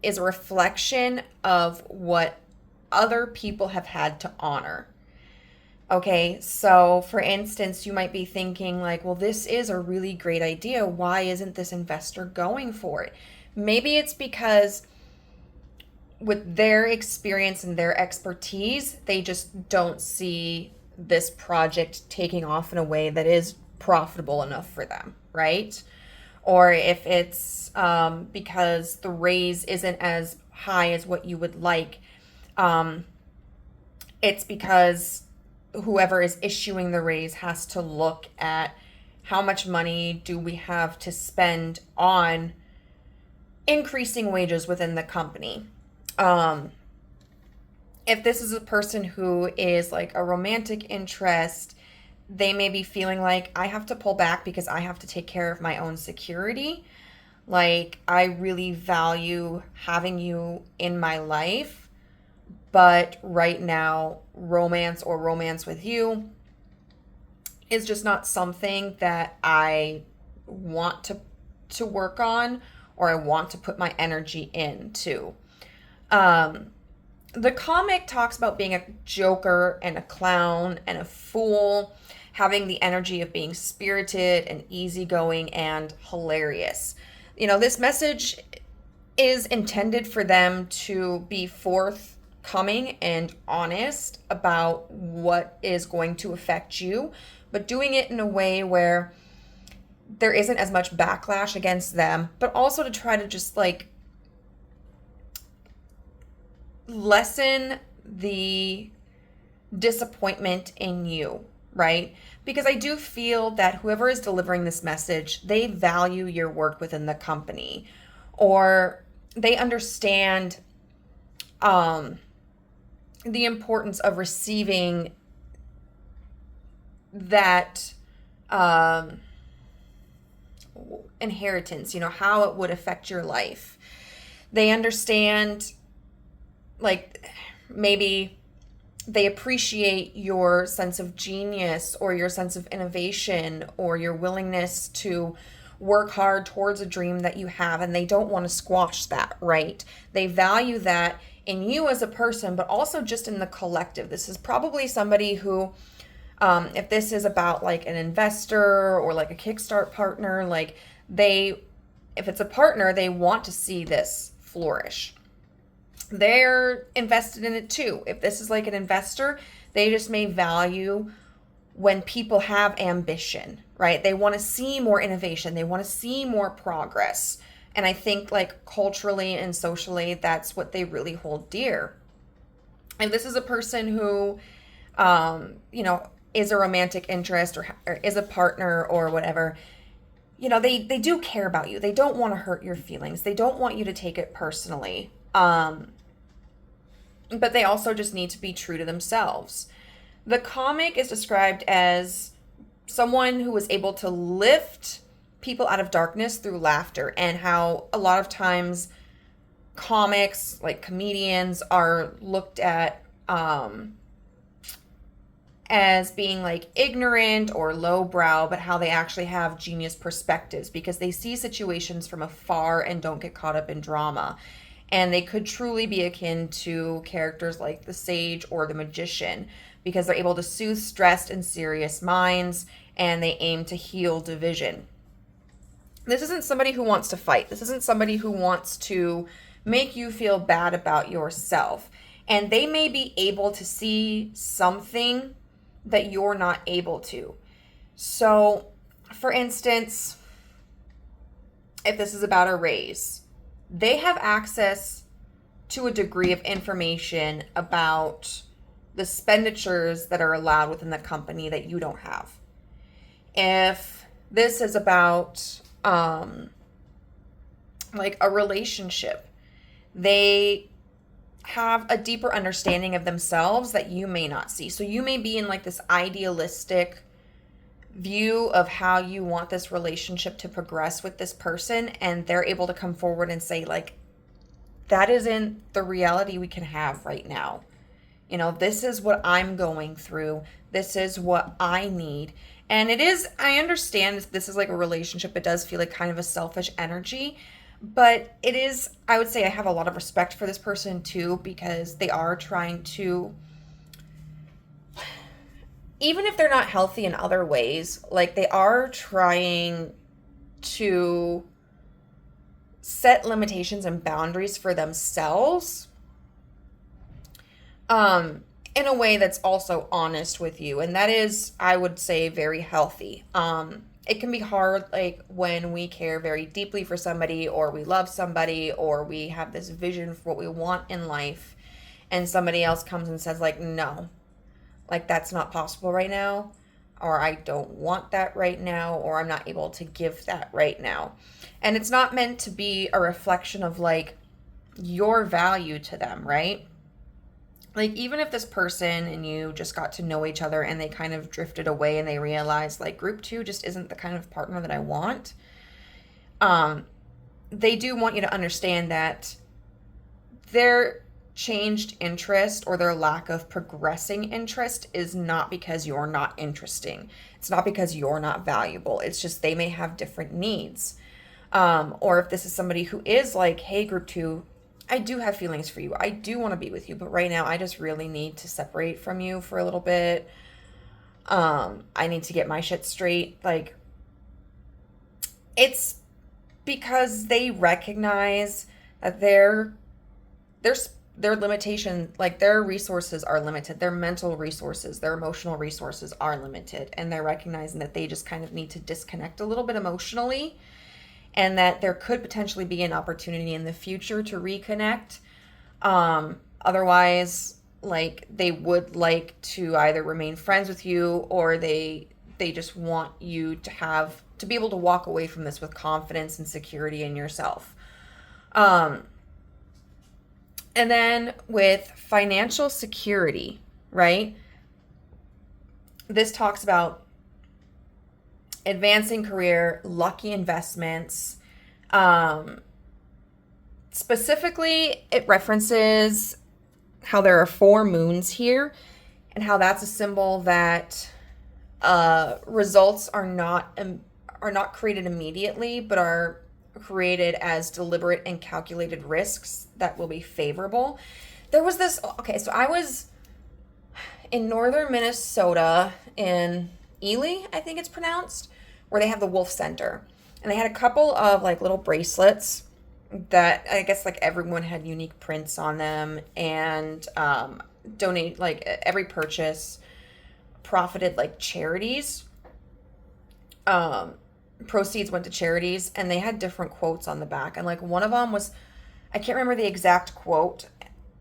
is a reflection of what other people have had to honor. Okay, so for instance, you might be thinking like, well, this is a really great idea. Why isn't this investor going for it? Maybe it's because with their experience and their expertise, they just don't see this project taking off in a way that is profitable enough for them, right? Or if it's because the raise isn't as high as what you would like, it's because whoever is issuing the raise has to look at how much money do we have to spend on increasing wages within the company. If this is a person who is like a romantic interest, they may be feeling like I have to pull back because I have to take care of my own security. Like, I really value having you in my life, but right now, romance with you is just not something that I want to work on, or I want to put my energy into. The comic talks about being a joker and a clown and a fool, having the energy of being spirited and easygoing and hilarious. This message is intended for them to be forthcoming and honest about what is going to affect you, but doing it in a way where there isn't as much backlash against them, but also to try to just like lessen the disappointment in you, right? Because I do feel that whoever is delivering this message, they value your work within the company, or they understand the importance of receiving that inheritance, how it would affect your life. They understand, like, maybe they appreciate your sense of genius or your sense of innovation or your willingness to work hard towards a dream that you have, and they don't want to squash that, right? They value that in you as a person, but also just in the collective. This is probably somebody who, if this is about like an investor or like a Kickstart partner, like they If it's a partner, they want to see this flourish. They're invested in it too. If this is like an investor, they just may value when people have ambition, right? They want to see more innovation. They want to see more progress. And I think like culturally and socially, that's what they really hold dear. And this is a person who, is a romantic interest or is a partner or whatever. They do care about you. They don't want to hurt your feelings. They don't want you to take it personally. But they also just need to be true to themselves. The comic is described as someone who was able to lift people out of darkness through laughter, and how a lot of times comics, like comedians, are looked at as being like ignorant or lowbrow, but how they actually have genius perspectives because they see situations from afar and don't get caught up in drama. And they could truly be akin to characters like the sage or the magician because they're able to soothe stressed and serious minds, and they aim to heal division. This isn't somebody who wants to fight. This isn't somebody who wants to make you feel bad about yourself. And they may be able to see something that you're not able to. So, for instance, if this is about a raise, they have access to a degree of information about the expenditures that are allowed within the company that you don't have. If this is about like a relationship, they have a deeper understanding of themselves that you may not see. So you may be in like this idealistic view of how you want this relationship to progress with this person, and they're able to come forward and say like, that isn't the reality we can have right now. This is what I'm going through. This is what I need. And I understand this is like a relationship. It does feel like kind of a selfish energy, but I would say I have a lot of respect for this person too, because they are trying to, even if they're not healthy in other ways, like they are trying to set limitations and boundaries for themselves in a way that's also honest with you. And that is, I would say, very healthy. It can be hard, like when we care very deeply for somebody, or we love somebody, or we have this vision for what we want in life, and somebody else comes and says like, no, like that's not possible right now, or I don't want that right now, or I'm not able to give that right now. And it's not meant to be a reflection of like your value to them, right? Like, even if this person and you just got to know each other and they kind of drifted away and they realized like group 2 just isn't the kind of partner that I want, they do want you to understand that their changed interest or their lack of progressing interest is not because you're not interesting. It's not because you're not valuable. It's just they may have different needs. Or if this is somebody who is like, hey, group 2, I do have feelings for you. I do want to be with you, but right now I just really need to separate from you for a little bit. I need to get my shit straight. Like, it's because they recognize that their limitation, like their resources are limited. Their mental resources, their emotional resources are limited. And they're recognizing that they just kind of need to disconnect a little bit emotionally, and that there could potentially be an opportunity in the future to reconnect. Otherwise, like, they would like to either remain friends with you, or they just want you to be able to walk away from this with confidence and security in yourself. And then with financial security, right? This talks about advancing career, lucky investments. Specifically, it references how there are 4 moons here, and how that's a symbol that results are not created immediately, but are created as deliberate and calculated risks that will be favorable. There was this, okay, so I was in northern Minnesota in Ely, I think it's pronounced, where they have the Wolf Center. And they had a couple of like little bracelets that I guess like everyone had unique prints on them, and donate like every purchase profited like charities. Um, Proceeds went to charities, and they had different quotes on the back, and like one of them was, I can't remember the exact quote.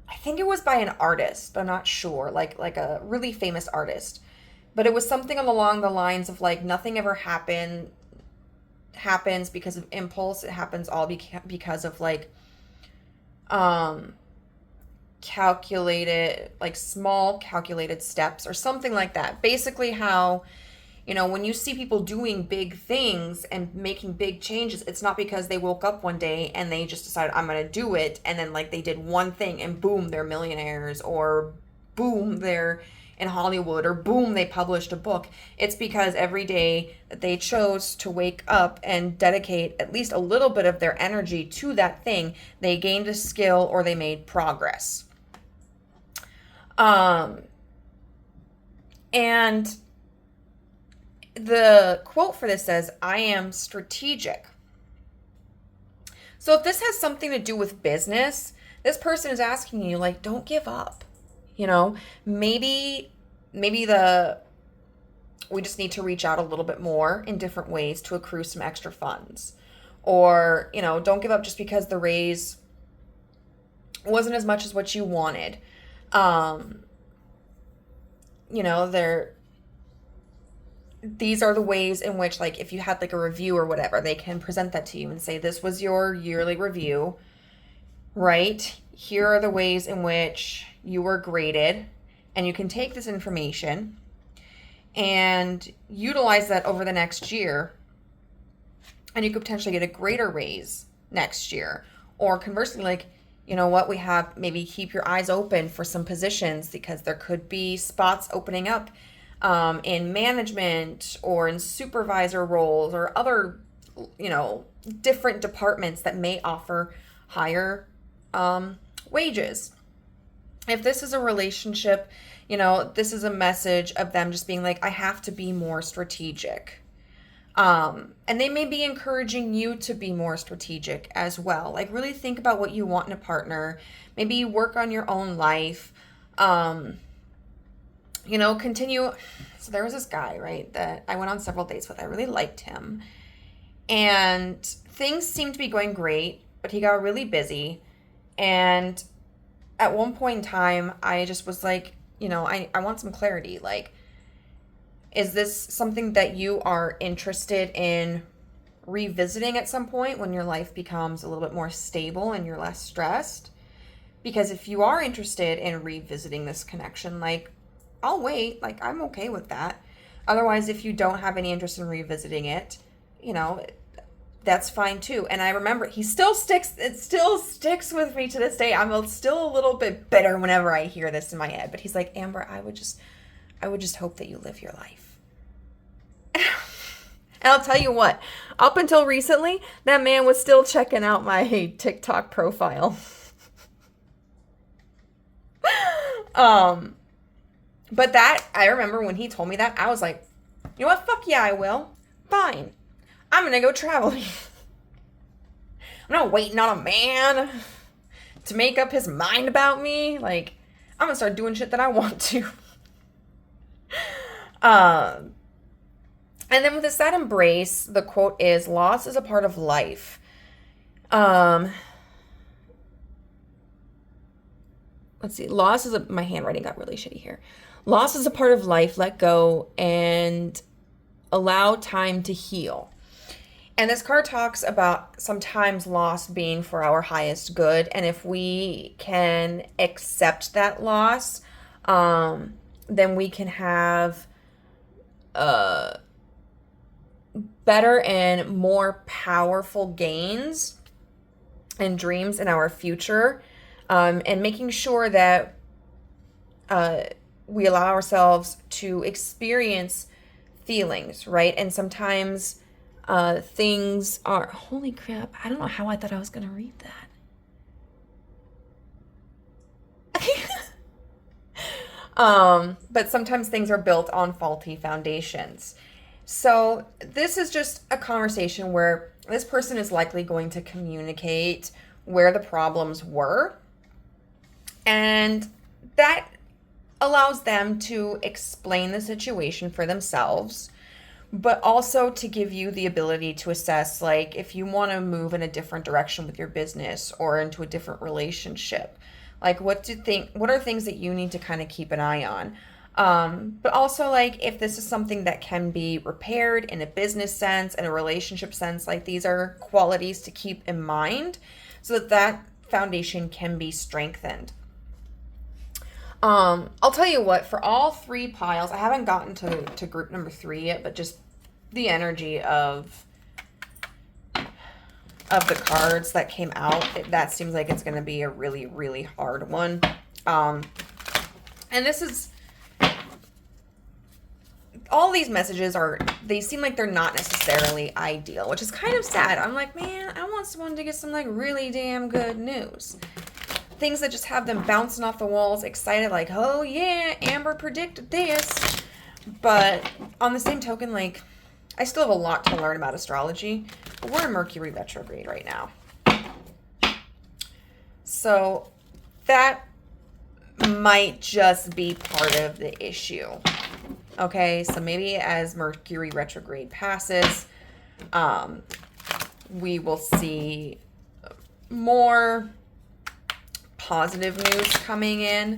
I think it was by an artist, but I'm not sure, like a really famous artist. But it was something along the lines of like nothing ever happens because of impulse. It happens all because of like calculated, like small calculated steps or something like that. Basically how, when you see people doing big things and making big changes, it's not because they woke up one day and they just decided, I'm going to do it. And then like they did one thing and boom, they're millionaires, or boom, they're in Hollywood, or boom, they published a book. It's because every day that they chose to wake up and dedicate at least a little bit of their energy to that thing, they gained a skill or they made progress. And the quote for this says, I am strategic. So if this has something to do with business, this person is asking you, like, don't give up. Maybe we just need to reach out a little bit more in different ways to accrue some extra funds. Or, don't give up just because the raise wasn't as much as what you wanted. These are the ways in which, like, if you had like a review or whatever, they can present that to you and say, this was your yearly review, right? Here are the ways in which you were graded, and you can take this information and utilize that over the next year, and you could potentially get a greater raise next year. Or conversely, like, we have, maybe keep your eyes open for some positions, because there could be spots opening up in management or in supervisor roles or other, different departments that may offer higher wages. If this is a relationship, this is a message of them just being like, I have to be more strategic. And they may be encouraging you to be more strategic as well. Like, really think about what you want in a partner. Maybe you work on your own life. Continue. So there was this guy, right, that I went on several dates with. I really liked him. And things seemed to be going great, but he got really busy. And at one point in time, I just was like, I want some clarity. Like, is this something that you are interested in revisiting at some point when your life becomes a little bit more stable and you're less stressed? Because if you are interested in revisiting this connection, like, I'll wait. Like, I'm okay with that. Otherwise, if you don't have any interest in revisiting it, that's fine too. And I remember it still sticks with me to this day. I'm still a little bit bitter whenever I hear this in my head. But he's like, Amber, I would just hope that you live your life. And I'll tell you what, up until recently, that man was still checking out my TikTok profile. But that, I remember when he told me that, I was like, you know what? Fuck yeah, I will. Fine. I'm going to go traveling. I'm not waiting on a man to make up his mind about me. Like, I'm going to start doing shit that I want to. And then with this, that embrace, the quote is, loss is a part of life. Let's see. My handwriting got really shitty here. Loss is a part of life. Let go and allow time to heal. And this card talks about sometimes loss being for our highest good. And if we can accept that loss, then we can have better and more powerful gains and dreams in our future. And making sure that we allow ourselves to experience feelings, right? And sometimes things are, holy crap, I don't know how I thought I was going to read that. But sometimes things are built on faulty foundations. So this is just a conversation where This person is likely going to communicate where the problems were, and that allows them to explain the situation for themselves, but also to give you the ability to assess, like, if you want to move in a different direction with your business or into a different relationship. Like, what are things that you need to kind of keep an eye on? But also, like, if this is something that can be repaired in a business sense, in a relationship sense, like, these are qualities to keep in mind so that that foundation can be strengthened. I'll tell you what, for all three piles, I haven't gotten to group number 3 yet, but just the energy of the cards that came out, that seems like it's going to be a really, really hard one. And this is, all these messages they seem like they're not necessarily ideal, which is kind of sad. I'm like, man, I want someone to get some, like, really damn good news. Things that just have them bouncing off the walls, excited, like, oh yeah, Amber predicted this. But on the same token, like, I still have a lot to learn about astrology, but we're in Mercury retrograde right now. So that might just be part of the issue. Okay, so maybe as Mercury retrograde passes, we will see more positive news coming in.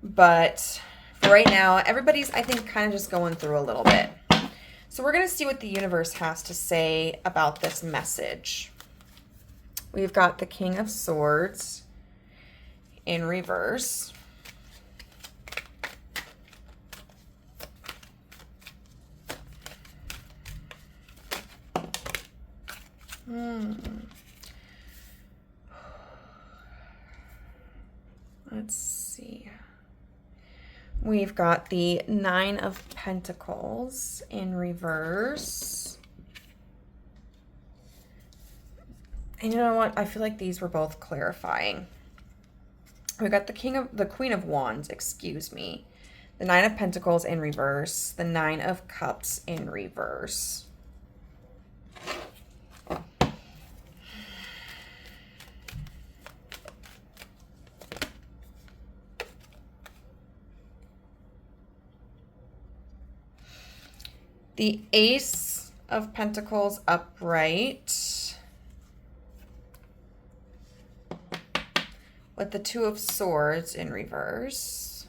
But for right now, everybody's, I think, kind of just going through a little bit. So we're going to see what the universe has to say about this message. We've got the King of Swords in reverse. Let's see. We've got the Nine of Pentacles in reverse. And you know what? I feel like these were both clarifying. We got the Queen of Wands, excuse me. The Nine of Pentacles in reverse. The Nine of Cups in reverse. The Ace of Pentacles upright. With the Two of Swords in reverse.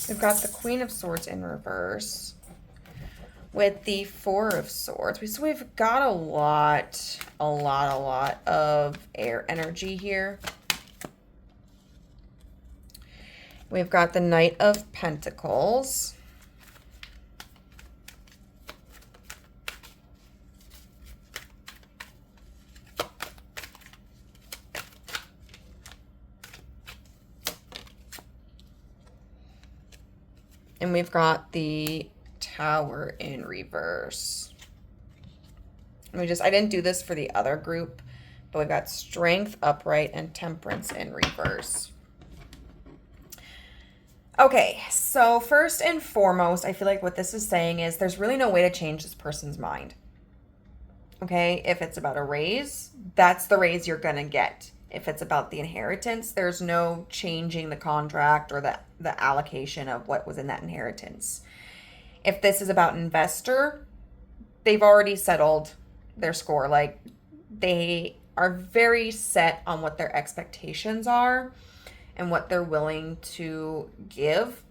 We've got the Queen of Swords in reverse. With the Four of Swords. So we've got a lot of air energy here. We've got the Knight of Pentacles. And we've got the Tower in reverse. I didn't do this for the other group, but we've got Strength upright and Temperance in reverse. Okay, so first and foremost, I feel like what this is saying is there's really no way to change this person's mind. Okay, if it's about a raise, that's the raise you're gonna get. If it's about the inheritance, there's no changing the contract or the allocation of what was in that inheritance. If this is about investor, they've already settled their score. Like, they are very set on what their expectations are and what they're willing to give.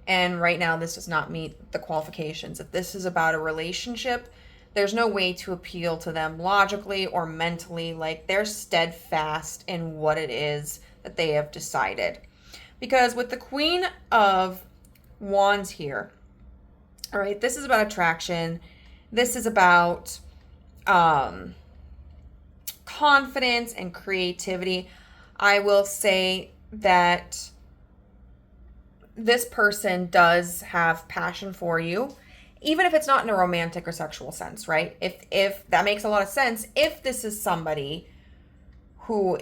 And right now, this does not meet the qualifications. If this is about a relationship, there's no way to appeal to them logically or mentally. Like, they're steadfast in what it is that they have decided. Because with the Queen of Wands here, all right, this is about attraction. This is about confidence and creativity. I will say that this person does have passion for you, even if it's not in a romantic or sexual sense, right? If that makes a lot of sense, if this is somebody who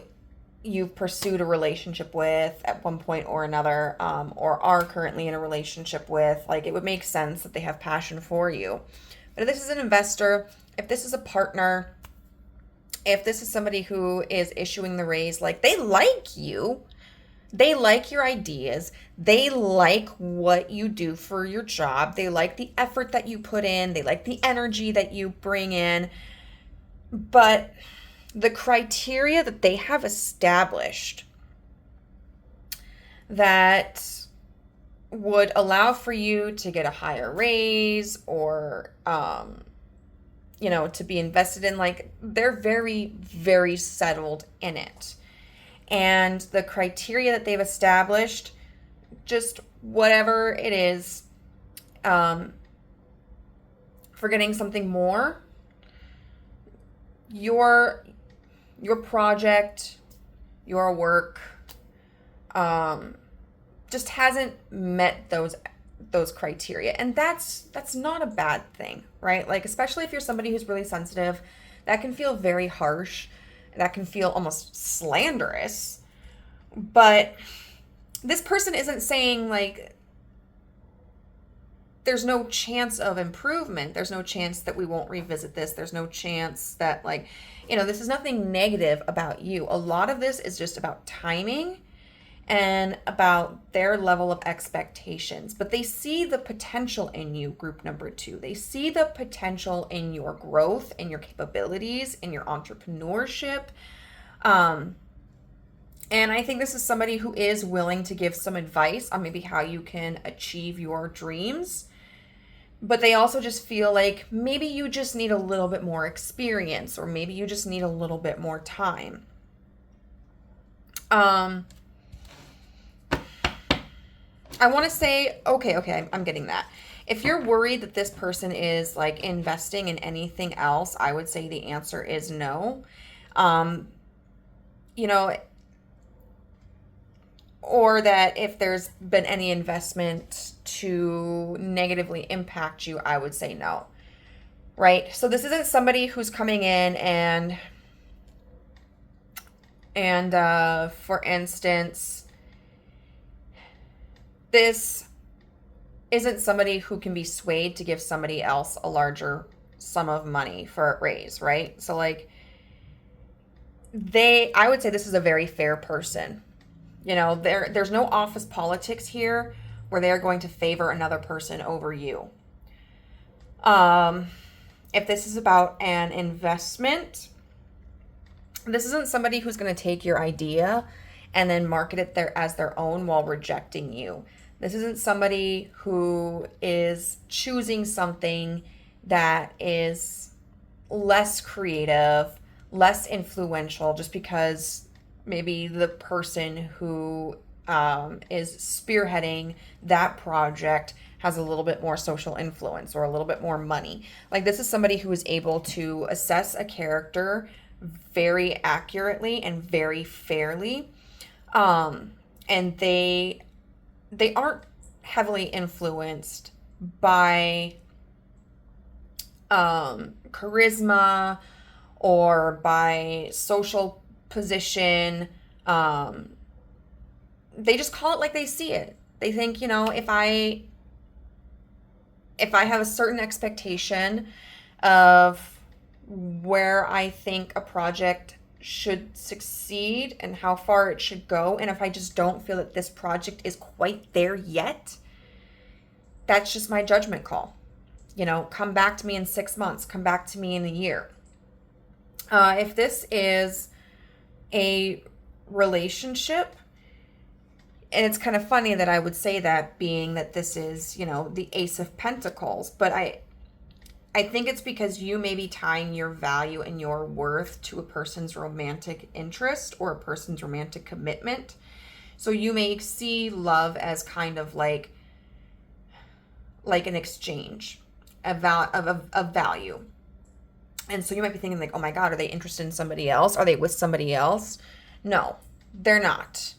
you've pursued a relationship with at one point or another, or are currently in a relationship with. Like, it would make sense that they have passion for you. But if this is an investor, if this is a partner, if this is somebody who is issuing the raise, like, they like you. They like your ideas. They like what you do for your job. They like the effort that you put in. They like the energy that you bring in. But the criteria that they have established that would allow for you to get a higher raise or, to be invested in, like, they're very, very settled in it. And the criteria that they've established, just whatever it is, for getting something more, your project, your work, just hasn't met those criteria. And that's not a bad thing, right? Like, especially if you're somebody who's really sensitive, that can feel very harsh. That can feel almost slanderous. But this person isn't saying, like, there's no chance of improvement. There's no chance that we won't revisit this. There's no chance that, like, this is nothing negative about you. A lot of this is just about timing and about their level of expectations. But they see the potential in you, group number 2. They see the potential in your growth, in your capabilities, in your entrepreneurship. And I think this is somebody who is willing to give some advice on maybe how you can achieve your dreams. But they also just feel like maybe you just need a little bit more experience, or maybe you just need a little bit more time. I want to say, okay, I'm getting that. If you're worried that this person is, like, investing in anything else, I would say the answer is no. Or that if there's been any investment to negatively impact you, I would say no. Right? So this isn't somebody who's coming in and for instance, this isn't somebody who can be swayed to give somebody else a larger sum of money for a raise, right? So, like, I would say this is a very fair person. There's no office politics here where they're going to favor another person over you. If this is about an investment, this isn't somebody who's going to take your idea and then market it as their own while rejecting you. This isn't somebody who is choosing something that is less creative, less influential, just because maybe the person who is spearheading that project has a little bit more social influence or a little bit more money. Like, this is somebody who is able to assess a character very accurately and very fairly. And they aren't heavily influenced by charisma or by social position. They just call it like they see it. They think, if I have a certain expectation of where I think a project should succeed and how far it should go, and if I just don't feel that this project is quite there yet, that's just my judgment call. Come back to me in 6 months, come back to me in a year. If this is a relationship, and it's kind of funny that I would say that, being that this is, the Ace of Pentacles, but I think it's because you may be tying your value and your worth to a person's romantic interest or a person's romantic commitment. So you may see love as kind of like an exchange of value. And so you might be thinking, like, oh my God, are they interested in somebody else? Are they with somebody else? No, they're not.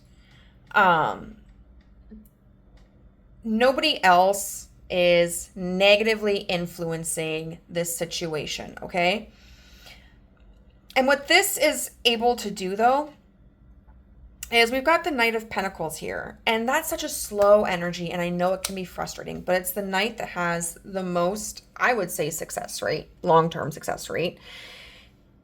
Nobody else is negatively influencing this situation, okay? And what this is able to do, though, is we've got the Knight of Pentacles here. And that's such a slow energy, and I know it can be frustrating, but it's the Knight that has the most, I would say, success rate, long-term success rate.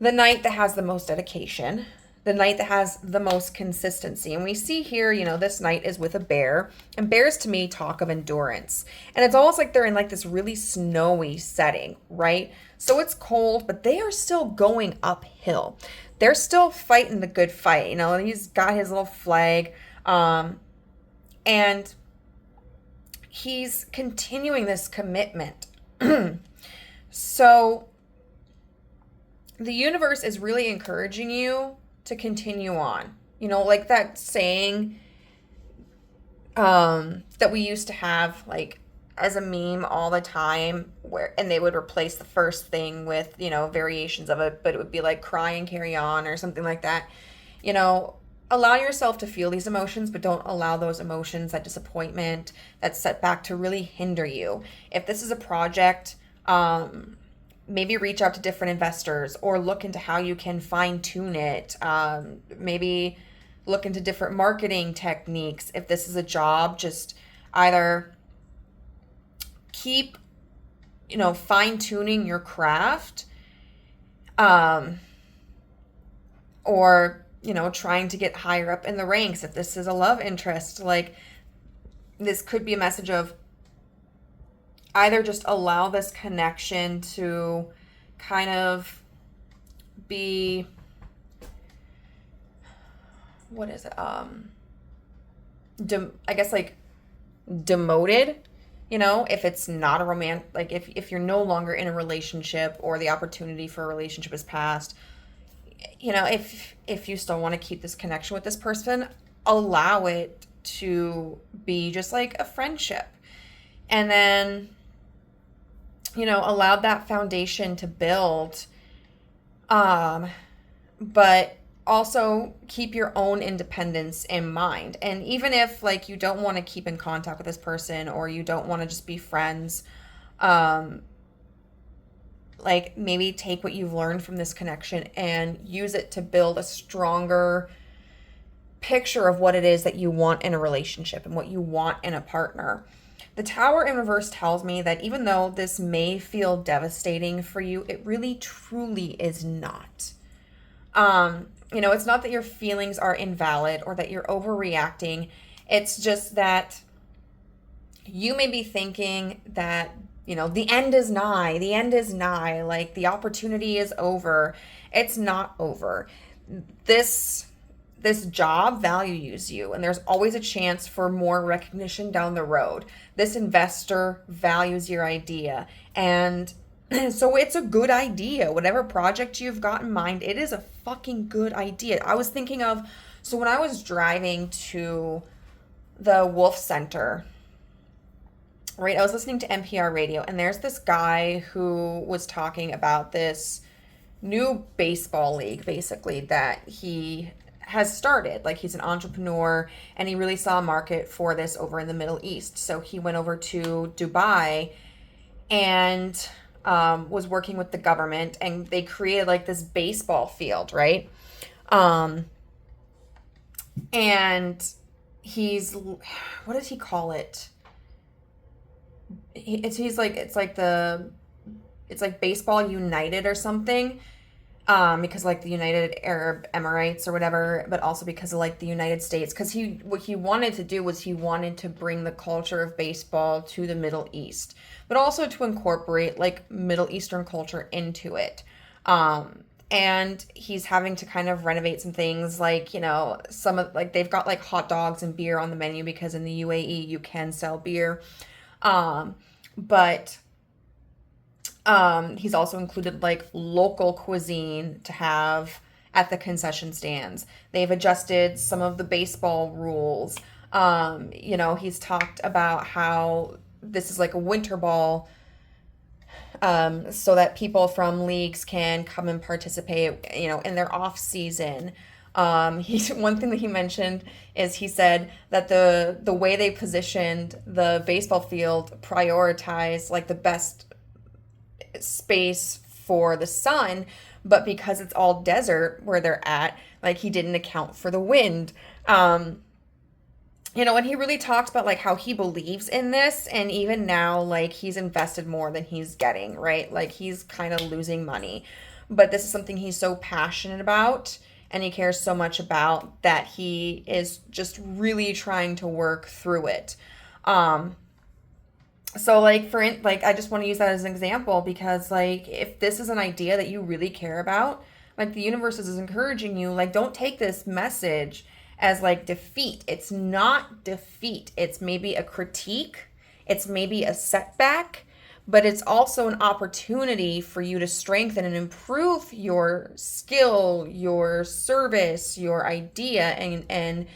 The Knight that has the most dedication. The Knight that has the most consistency. And we see here, you know, this Knight is with a bear. And bears to me talk of endurance. And it's almost like they're in like this really snowy setting, right? So it's cold, but they are still going uphill. They're still fighting the good fight. You know, he's got his little flag. And he's continuing this commitment. So the universe is really encouraging you to continue on. You know, like that saying that we used to have like as a meme all the time, where and they would replace the first thing with, you know, variations of it, but it would be like cry and carry on or something like that. You know, allow yourself to feel these emotions, but don't allow those emotions, that disappointment, that setback to really hinder you. If this is a project, maybe reach out to different investors or look into how you can fine tune it. Maybe look into different marketing techniques. If this is a job, just either keep, you know, fine tuning your craft, or, you know, trying to get higher up in the ranks. If this is a love interest, like this could be a message of either just allow this connection to kind of be, what is it? I guess like demoted, you know, if it's not a like if you're no longer in a relationship or the opportunity for a relationship is past, you know, if you still want to keep this connection with this person, allow it to be just like a friendship. And then, you know, allow that foundation to build, but also keep your own independence in mind. And even if like you don't want to keep in contact with this person or you don't want to just be friends, like maybe take what you've learned from this connection and use it to build a stronger picture of what it is that you want in a relationship and what you want in a partner. The Tower in reverse tells me that even though this may feel devastating for you, it really truly is not. You know, it's not that your feelings are invalid or that you're overreacting. It's just that you may be thinking that, you know, the end is nigh, like the opportunity is over. It's not over. This job values you, and there's always a chance for more recognition down the road. This investor values your idea, and so it's a good idea. Whatever project you've got in mind, it is a fucking good idea. I was thinking of, so when I was driving to the Wolf Center, right, I was listening to NPR radio, and there's this guy who was talking about this new baseball league, basically, that he has started. Like, he's an entrepreneur, and he really saw a market for this over in the Middle East. So he went over to Dubai and was working with the government, and they created like this baseball field, right? And he's, what does he call it? It's like Baseball United or something. Because like the United Arab Emirates or whatever, but also because of like the United States. Because what he wanted to do was he wanted to bring the culture of baseball to the Middle East, but also to incorporate like Middle Eastern culture into it. And he's having to kind of renovate some things, like, you know, some of like they've got like hot dogs and beer on the menu because in the UAE you can sell beer, but he's also included like local cuisine to have at the concession stands. They've adjusted some of the baseball rules. You know, he's talked about how this is like a winter ball, so that people from leagues can come and participate, you know, in their off season. One thing that he mentioned is he said that the way they positioned the baseball field prioritized like the best space for the sun, but because it's all desert where they're at, like he didn't account for the wind. You know, and he really talked about like how he believes in this, and even now like he's invested more than he's getting, right? Like he's kind of losing money, but this is something he's so passionate about and he cares so much about that he is just really trying to work through it. So like like I just want to use that as an example, because like if this is an idea that you really care about, like the universe is encouraging you, like don't take this message as like defeat. It's not defeat. It's maybe a critique. It's maybe a setback, but it's also an opportunity for you to strengthen and improve your skill, your service, your idea, and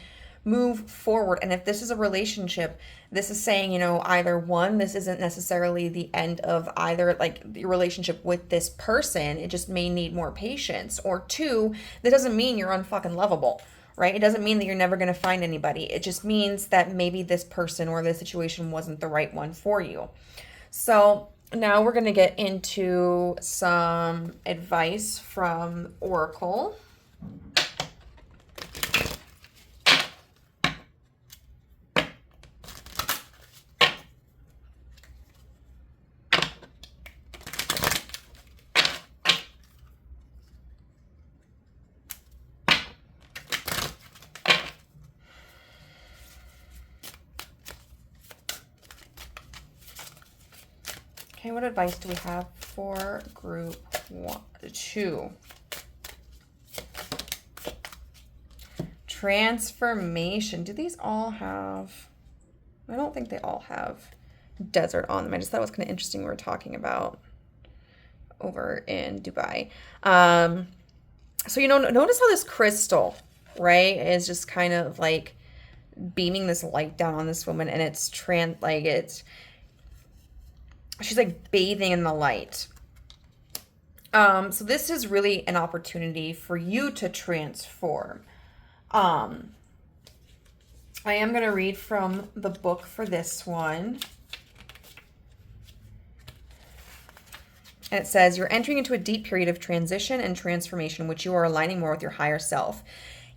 move forward. And if this is a relationship, this is saying, you know, either one, this isn't necessarily the end of either like the relationship with this person. It just may need more patience. Or two, that doesn't mean you're unfucking lovable, right? It doesn't mean that you're never going to find anybody. It just means that maybe this person or this situation wasn't the right one for you. So now we're going to get into some advice from Oracle. Okay, what advice do we have for group 2? Transformation. Do these all have... I don't think they all have desert on them. I just thought it was kind of interesting we were talking about over in Dubai. So, you know, notice how this crystal, right, is just kind of like beaming this light down on this woman, and it's she's like bathing in the light. So this is really an opportunity for you to transform. I am going to read from the book for this one. And it says, you're entering into a deep period of transition and transformation, which you are aligning more with your higher self.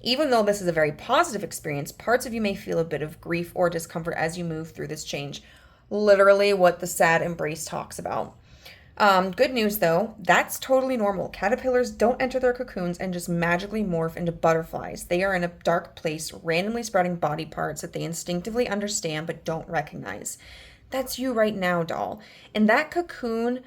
Even though this is a very positive experience, parts of you may feel a bit of grief or discomfort as you move through this change. Literally what the sad embrace talks about. Good news though, that's totally normal. Caterpillars don't enter their cocoons and just magically morph into butterflies. They are in a dark place, randomly sprouting body parts that they instinctively understand but don't recognize. That's you right now, doll. In that cocoon,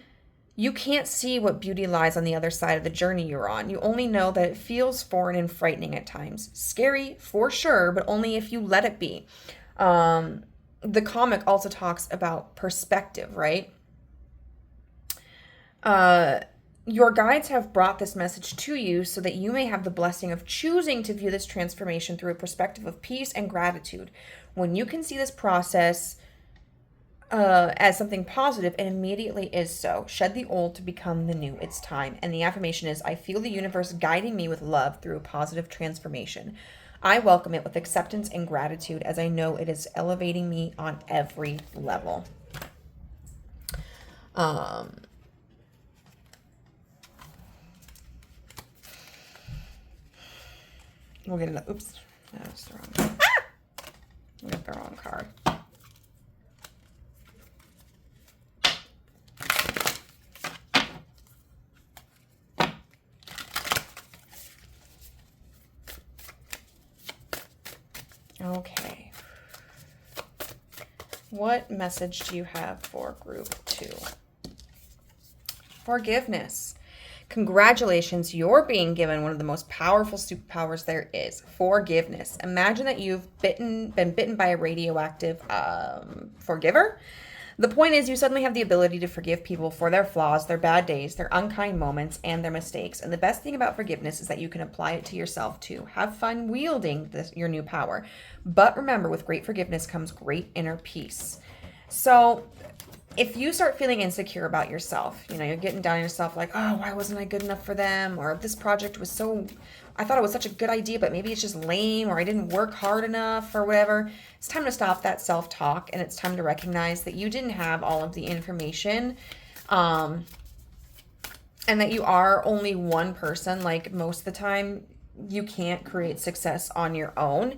you can't see what beauty lies on the other side of the journey you're on. You only know that it feels foreign and frightening at times. Scary, for sure, but only if you let it be. The comic also talks about perspective, right? Your guides have brought this message to you so that you may have the blessing of choosing to view this transformation through a perspective of peace and gratitude. When you can see this process as something positive, it immediately is so. Shed the old to become the new. It's time. And the affirmation is, I feel the universe guiding me with love through a positive transformation. I welcome it with acceptance and gratitude as I know it is elevating me on every level. We'll get another. Oops, that's the wrong. We got the wrong card. Okay. What message do you have for group 2? Forgiveness. Congratulations, you're being given one of the most powerful superpowers there is. Forgiveness. Imagine that you've been bitten by a radioactive forgiver. The point is, you suddenly have the ability to forgive people for their flaws, their bad days, their unkind moments, and their mistakes. And the best thing about forgiveness is that you can apply it to yourself too. Have fun wielding your new power. But remember, with great forgiveness comes great inner peace. So if you start feeling insecure about yourself, you know, you're getting down on yourself like, oh, why wasn't I good enough for them? Or this project was I thought it was such a good idea, but maybe it's just lame, or I didn't work hard enough, or whatever. It's time to stop that self-talk, and it's time to recognize that you didn't have all of the information. And and that you are only one person. Like most of the time, you can't create success on your own.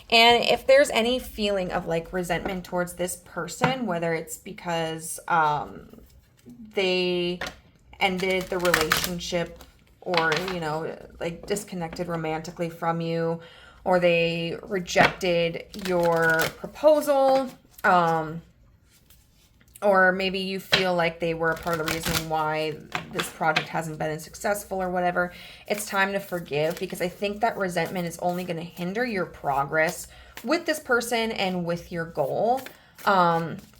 And if there's any feeling of like resentment towards this person, whether it's because they ended the relationship, or, you know, like disconnected romantically from you, or they rejected your proposal, or maybe you feel like they were a part of the reason why this project hasn't been as successful or whatever, it's time to forgive, because I think that resentment is only going to hinder your progress with this person and with your goal.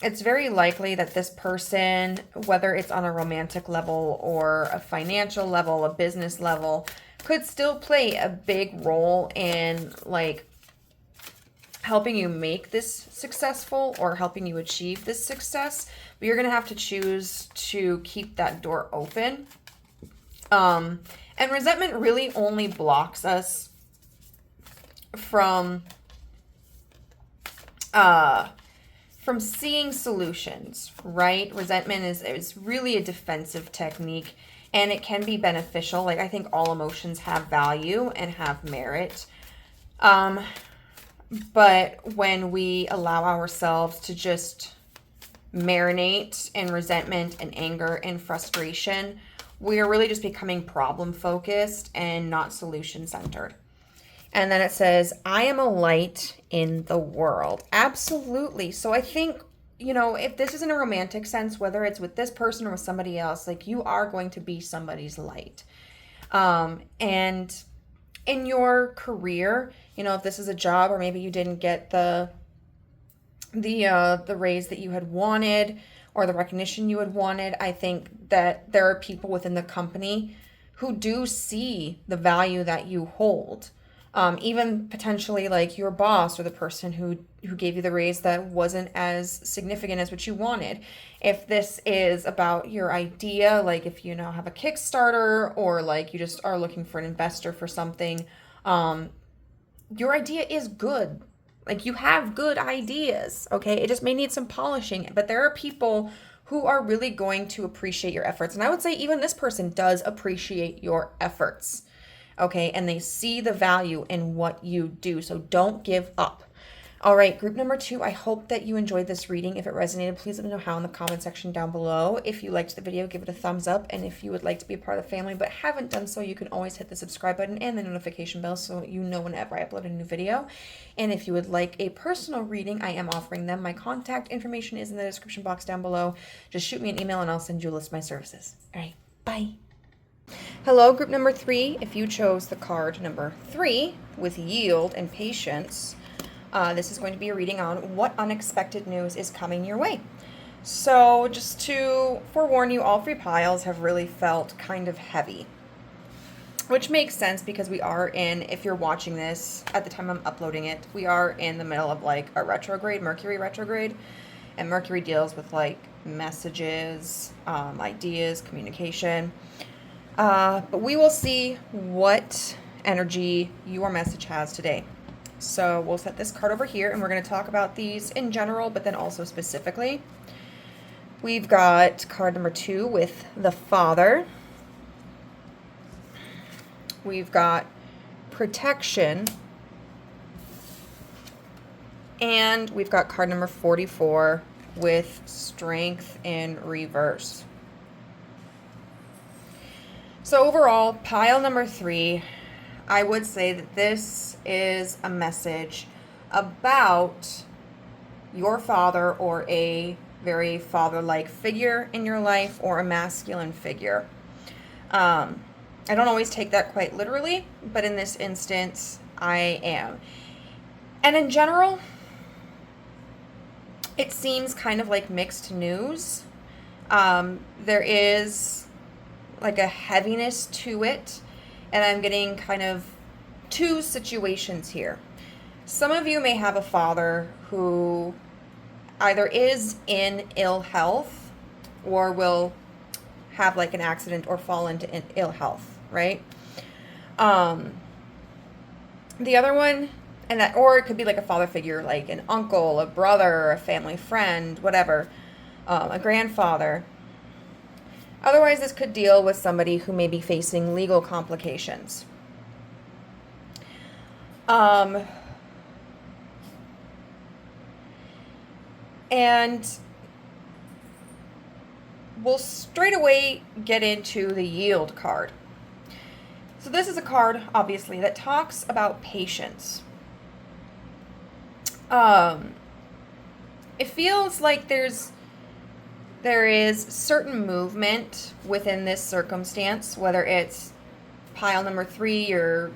It's very likely that this person, whether it's on a romantic level or a financial level, a business level, could still play a big role in like helping you make this successful or helping you achieve this success, but you're going to have to choose to keep that door open. And resentment really only blocks us from seeing solutions, right? Resentment is really a defensive technique, and it can be beneficial. Like, I think all emotions have value and have merit. But when we allow ourselves to just marinate in resentment and anger and frustration, we are really just becoming problem focused and not solution centered. And then it says, I am a light in the world. Absolutely. So I think, you know, if this is in a romantic sense, whether it's with this person or with somebody else, like, you are going to be somebody's light. And in your career, you know, if this is a job, or maybe you didn't get the raise that you had wanted or the recognition you had wanted, I think that there are people within the company who do see the value that you hold. Even potentially like your boss or the person who gave you the raise that wasn't as significant as what you wanted. If this is about your idea, like if you now have a Kickstarter, or like you just are looking for an investor for something, your idea is good. Like, you have good ideas, okay? It just may need some polishing, but there are people who are really going to appreciate your efforts. And I would say even this person does appreciate your efforts. Okay, and they see the value in what you do. So don't give up. All right, group number 2, I hope that you enjoyed this reading. If it resonated, please let me know how in the comment section down below. If you liked the video, give it a thumbs up. And if you would like to be a part of the family but haven't done so, you can always hit the subscribe button and the notification bell so you know whenever I upload a new video. And if you would like a personal reading, I am offering them. My contact information is in the description box down below. Just shoot me an email and I'll send you a list of my services. All right, bye. Hello, group number 3. If you chose the card number 3 with yield and patience, this is going to be a reading on what unexpected news is coming your way. So just to forewarn you, all 3 piles have really felt kind of heavy, which makes sense because we are in, if you're watching this at the time I'm uploading it, we are in the middle of like a retrograde, Mercury retrograde, and Mercury deals with like messages, ideas, communication. But we will see what energy your message has today. So we'll set this card over here, and we're going to talk about these in general, but then also specifically. We've got card number 2 with the Father. We've got protection. And we've got card number 44 with strength in reverse. So overall, pile number 3, I would say that this is a message about your father, or a very father-like figure in your life, or a masculine figure. I don't always take that quite literally, but in this instance, I am. And in general, it seems kind of like mixed news. There is like a heaviness to it, and I'm getting kind of 2 situations here. Some of you may have a father who either is in ill health or will have like an accident or fall into ill health, right? The other one, and that, or it could be like a father figure, like an uncle, a brother, a family friend, whatever, a grandfather. Otherwise, this could deal with somebody who may be facing legal complications. And we'll straight away get into the Yield card. So this is a card, obviously, that talks about patience. It feels like there is certain movement within this circumstance, whether it's pile number 3, your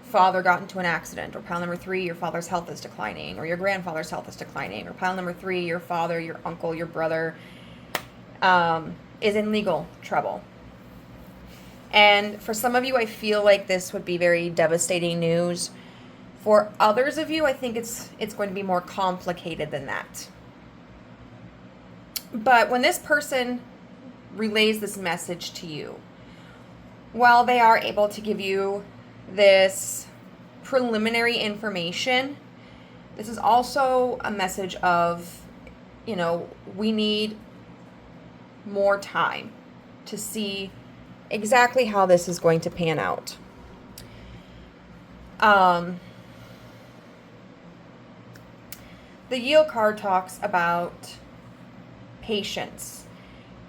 father got into an accident, or pile number 3, your father's health is declining, or your grandfather's health is declining, or pile number 3, your father, your uncle, your brother is in legal trouble. And for some of you, I feel like this would be very devastating news. For others of you, I think it's going to be more complicated than that. But when this person relays this message to you, while they are able to give you this preliminary information, this is also a message of, we need more time to see exactly how this is going to pan out. The Yield card talks about patience.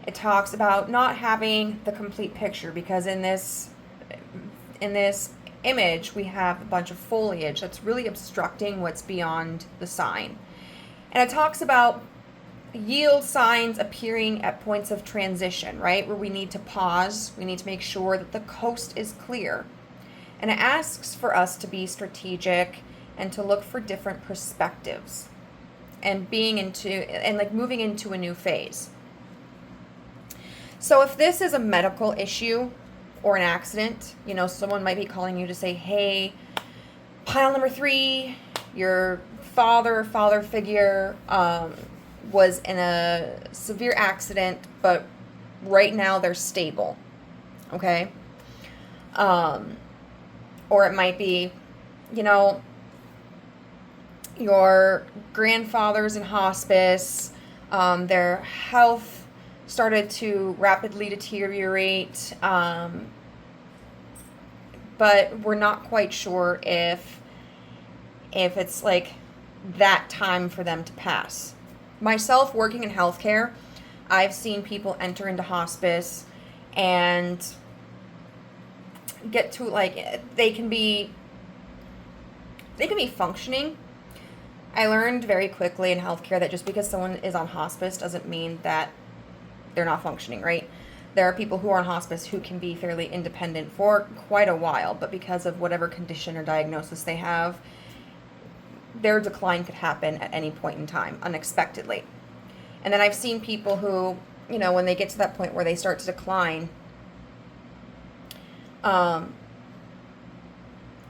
It talks about not having the complete picture, because in this image we have a bunch of foliage that's really obstructing what's beyond the sign. And it talks about yield signs appearing at points of transition, right? Where we need to pause, we need to make sure that the coast is clear. And it asks for us to be strategic and to look for different perspectives and moving into a new phase. So if this is a medical issue or an accident, someone might be calling you to say, hey, pile number 3, your father figure was in a severe accident, but right now they're stable. Okay? Or it might be, your grandfather's in hospice, their health started to rapidly deteriorate, but we're not quite sure if it's like that time for them to pass. Myself, working in healthcare, I've seen people enter into hospice and get to they can be functioning. I learned very quickly in healthcare that just because someone is on hospice doesn't mean that they're not functioning, right? There are people who are on hospice who can be fairly independent for quite a while, but because of whatever condition or diagnosis they have, their decline could happen at any point in time, unexpectedly. And then I've seen people who, when they get to that point where they start to decline,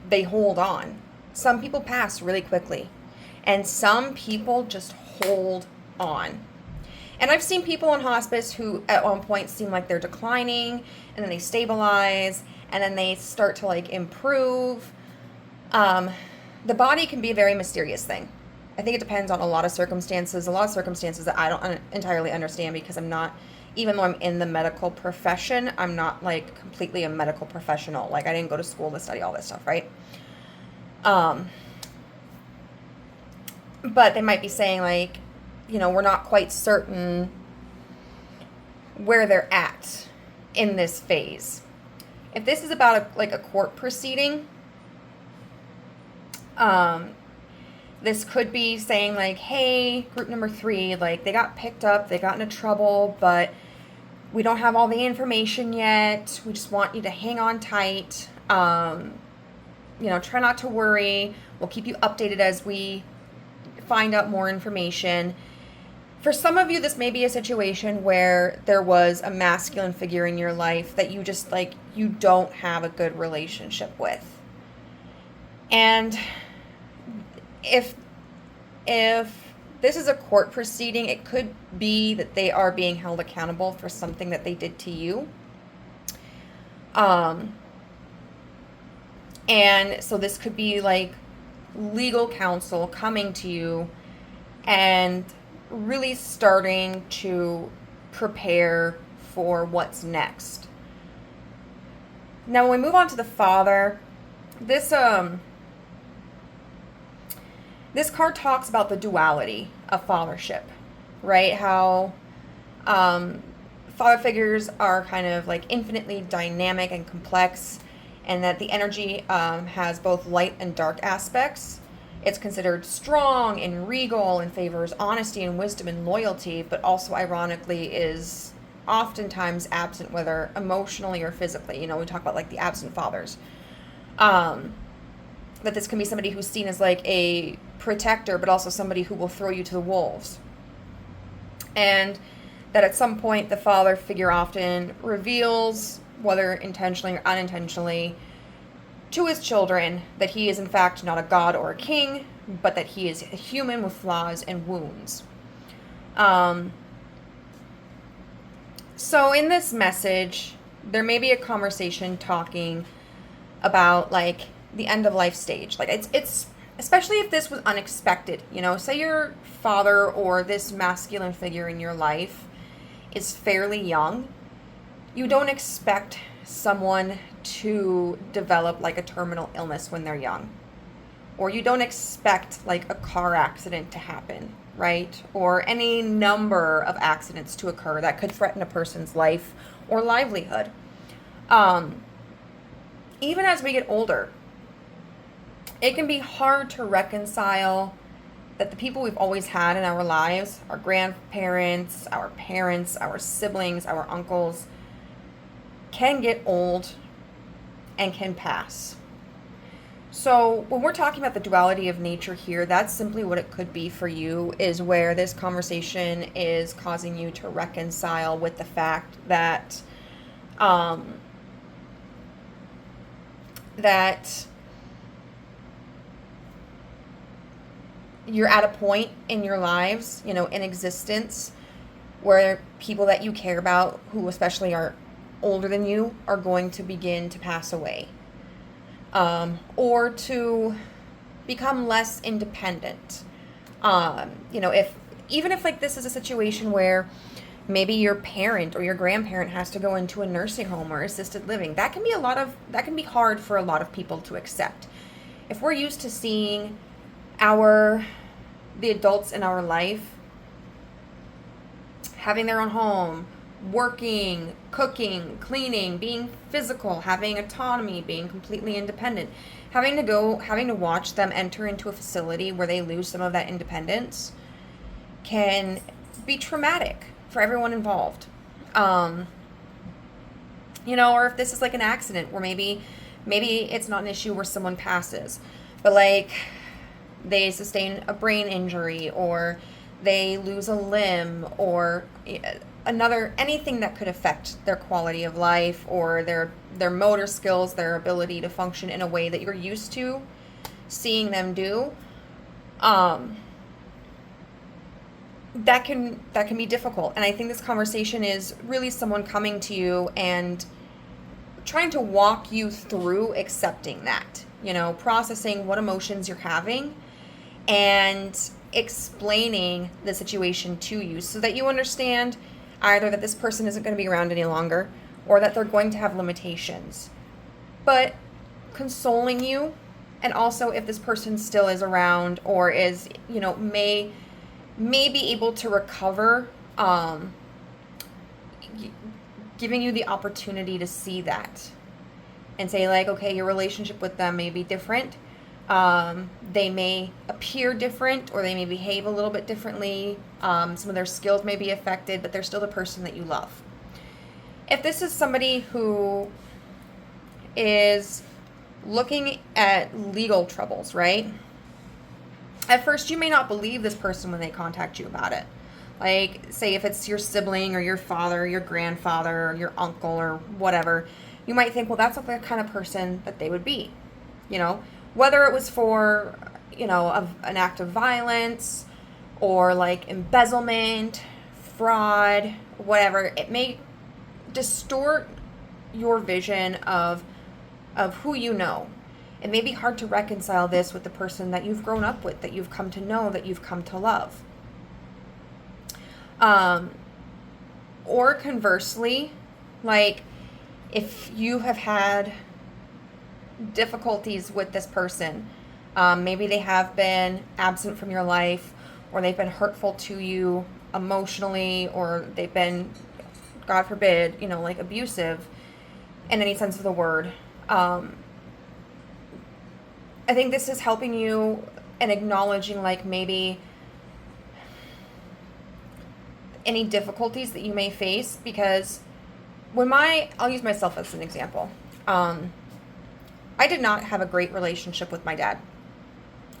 they hold on. Some people pass really quickly, and some people just hold on. And I've seen people in hospice who at one point seem like they're declining, and then they stabilize, and then they start to improve. The body can be a very mysterious thing. I think it depends on a lot of circumstances that I don't entirely understand, because I'm not, even though I'm in the medical profession, I'm not completely a medical professional. I didn't go to school to study all this stuff, right? But they might be saying we're not quite certain where they're at in this phase. If this is about a court proceeding, this could be saying hey, group number 3, they got picked up, they got into trouble, but we don't have all the information yet. We just want you to hang on tight. Try not to worry. We'll keep you updated as we find out more information. For some of you, this may be a situation where there was a masculine figure in your life that you just you don't have a good relationship with. And if this is a court proceeding, it could be that they are being held accountable for something that they did to you. And so this could be legal counsel coming to you and really starting to prepare for what's next. Now, when we move on to the Father, this card talks about the duality of fathership, right? How father figures are kind of like infinitely dynamic and complex, and that the energy has both light and dark aspects. It's considered strong and regal and favors honesty and wisdom and loyalty, but also ironically is oftentimes absent, whether emotionally or physically. You know, we talk about like the absent fathers. That this can be somebody who's seen as like a protector, but also somebody who will throw you to the wolves. And that at some point the father figure often reveals, whether intentionally or unintentionally, to his children that he is in fact not a god or a king, but that he is a human with flaws and wounds. So in this message, there may be a conversation talking about like the end of life stage. Like it's especially if this was unexpected, you know, say your father or this masculine figure in your life is fairly young. You don't expect someone to develop like a terminal illness when they're young. Or you don't expect like a car accident to happen, right? Or any number of accidents to occur that could threaten a person's life or livelihood. Even as we get older, it can be hard to reconcile that the people we've always had in our lives, our grandparents, our parents, our siblings, our uncles, can get old and can pass. So when we're talking about the duality of nature here, that's simply what it could be for you, is where this conversation is causing you to reconcile with the fact that that you're at a point in your lives, you know, in existence, where people that you care about, who especially are older than you, are going to begin to pass away. Or to become less independent. You know, even if like this is a situation where maybe your parent or your grandparent has to go into a nursing home or assisted living, that can be hard for a lot of people to accept. If we're used to seeing the adults in our life having their own home, working, cooking, cleaning, being physical, having autonomy, being completely independent, having to watch them enter into a facility where they lose some of that independence can be traumatic for everyone involved. You know, or if this is like an accident where maybe it's not an issue where someone passes, but like they sustain a brain injury, or they lose a limb, or anything that could affect their quality of life, or their motor skills, their ability to function in a way that you're used to seeing them do. That can be difficult. And I think this conversation is really someone coming to you and trying to walk you through accepting that, you know, processing what emotions you're having and explaining the situation to you so that you understand either that this person isn't going to be around any longer, or that they're going to have limitations, but consoling you. And also, if this person still is around or is, you know, may be able to recover, giving you the opportunity to see that and say like, okay, your relationship with them may be different. They may appear different, or they may behave a little bit differently. Some of their skills may be affected, but they're still the person that you love. If this is somebody who is looking at legal troubles, right? At first, you may not believe this person when they contact you about it. Like, say if it's your sibling or your father, or your grandfather, or your uncle, or whatever, you might think, well, that's not the kind of person that they would be, you know? Whether it was for, you know, an act of violence, or like embezzlement, fraud, whatever, it may distort your vision of who you know. It may be hard to reconcile this with the person that you've grown up with, that you've come to know, that you've come to love. Or conversely, like if you have had difficulties with this person, maybe they have been absent from your life, or they've been hurtful to you emotionally, or they've been, God forbid, like abusive in any sense of the word. I think this is helping you and acknowledging like maybe any difficulties that you may face, because I'll use myself as an example. I did not have a great relationship with my dad.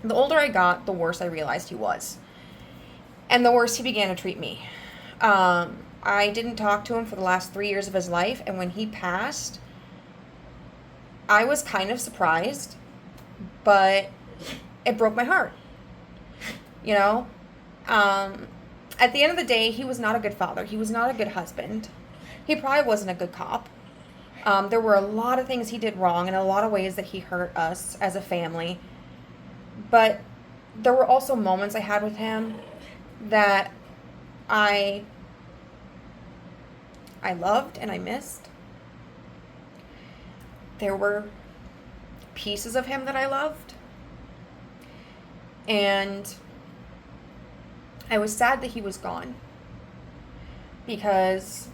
The older I got, the worse I realized he was. And the worse he began to treat me. I didn't talk to him for the last 3 years of his life, and when he passed, I was kind of surprised, but it broke my heart. At the end of the day, he was not a good father. He was not a good husband. He probably wasn't a good cop. There were a lot of things he did wrong and a lot of ways that he hurt us as a family. But there were also moments I had with him that I loved and I missed. There were pieces of him that I loved. And I was sad that he was gone, because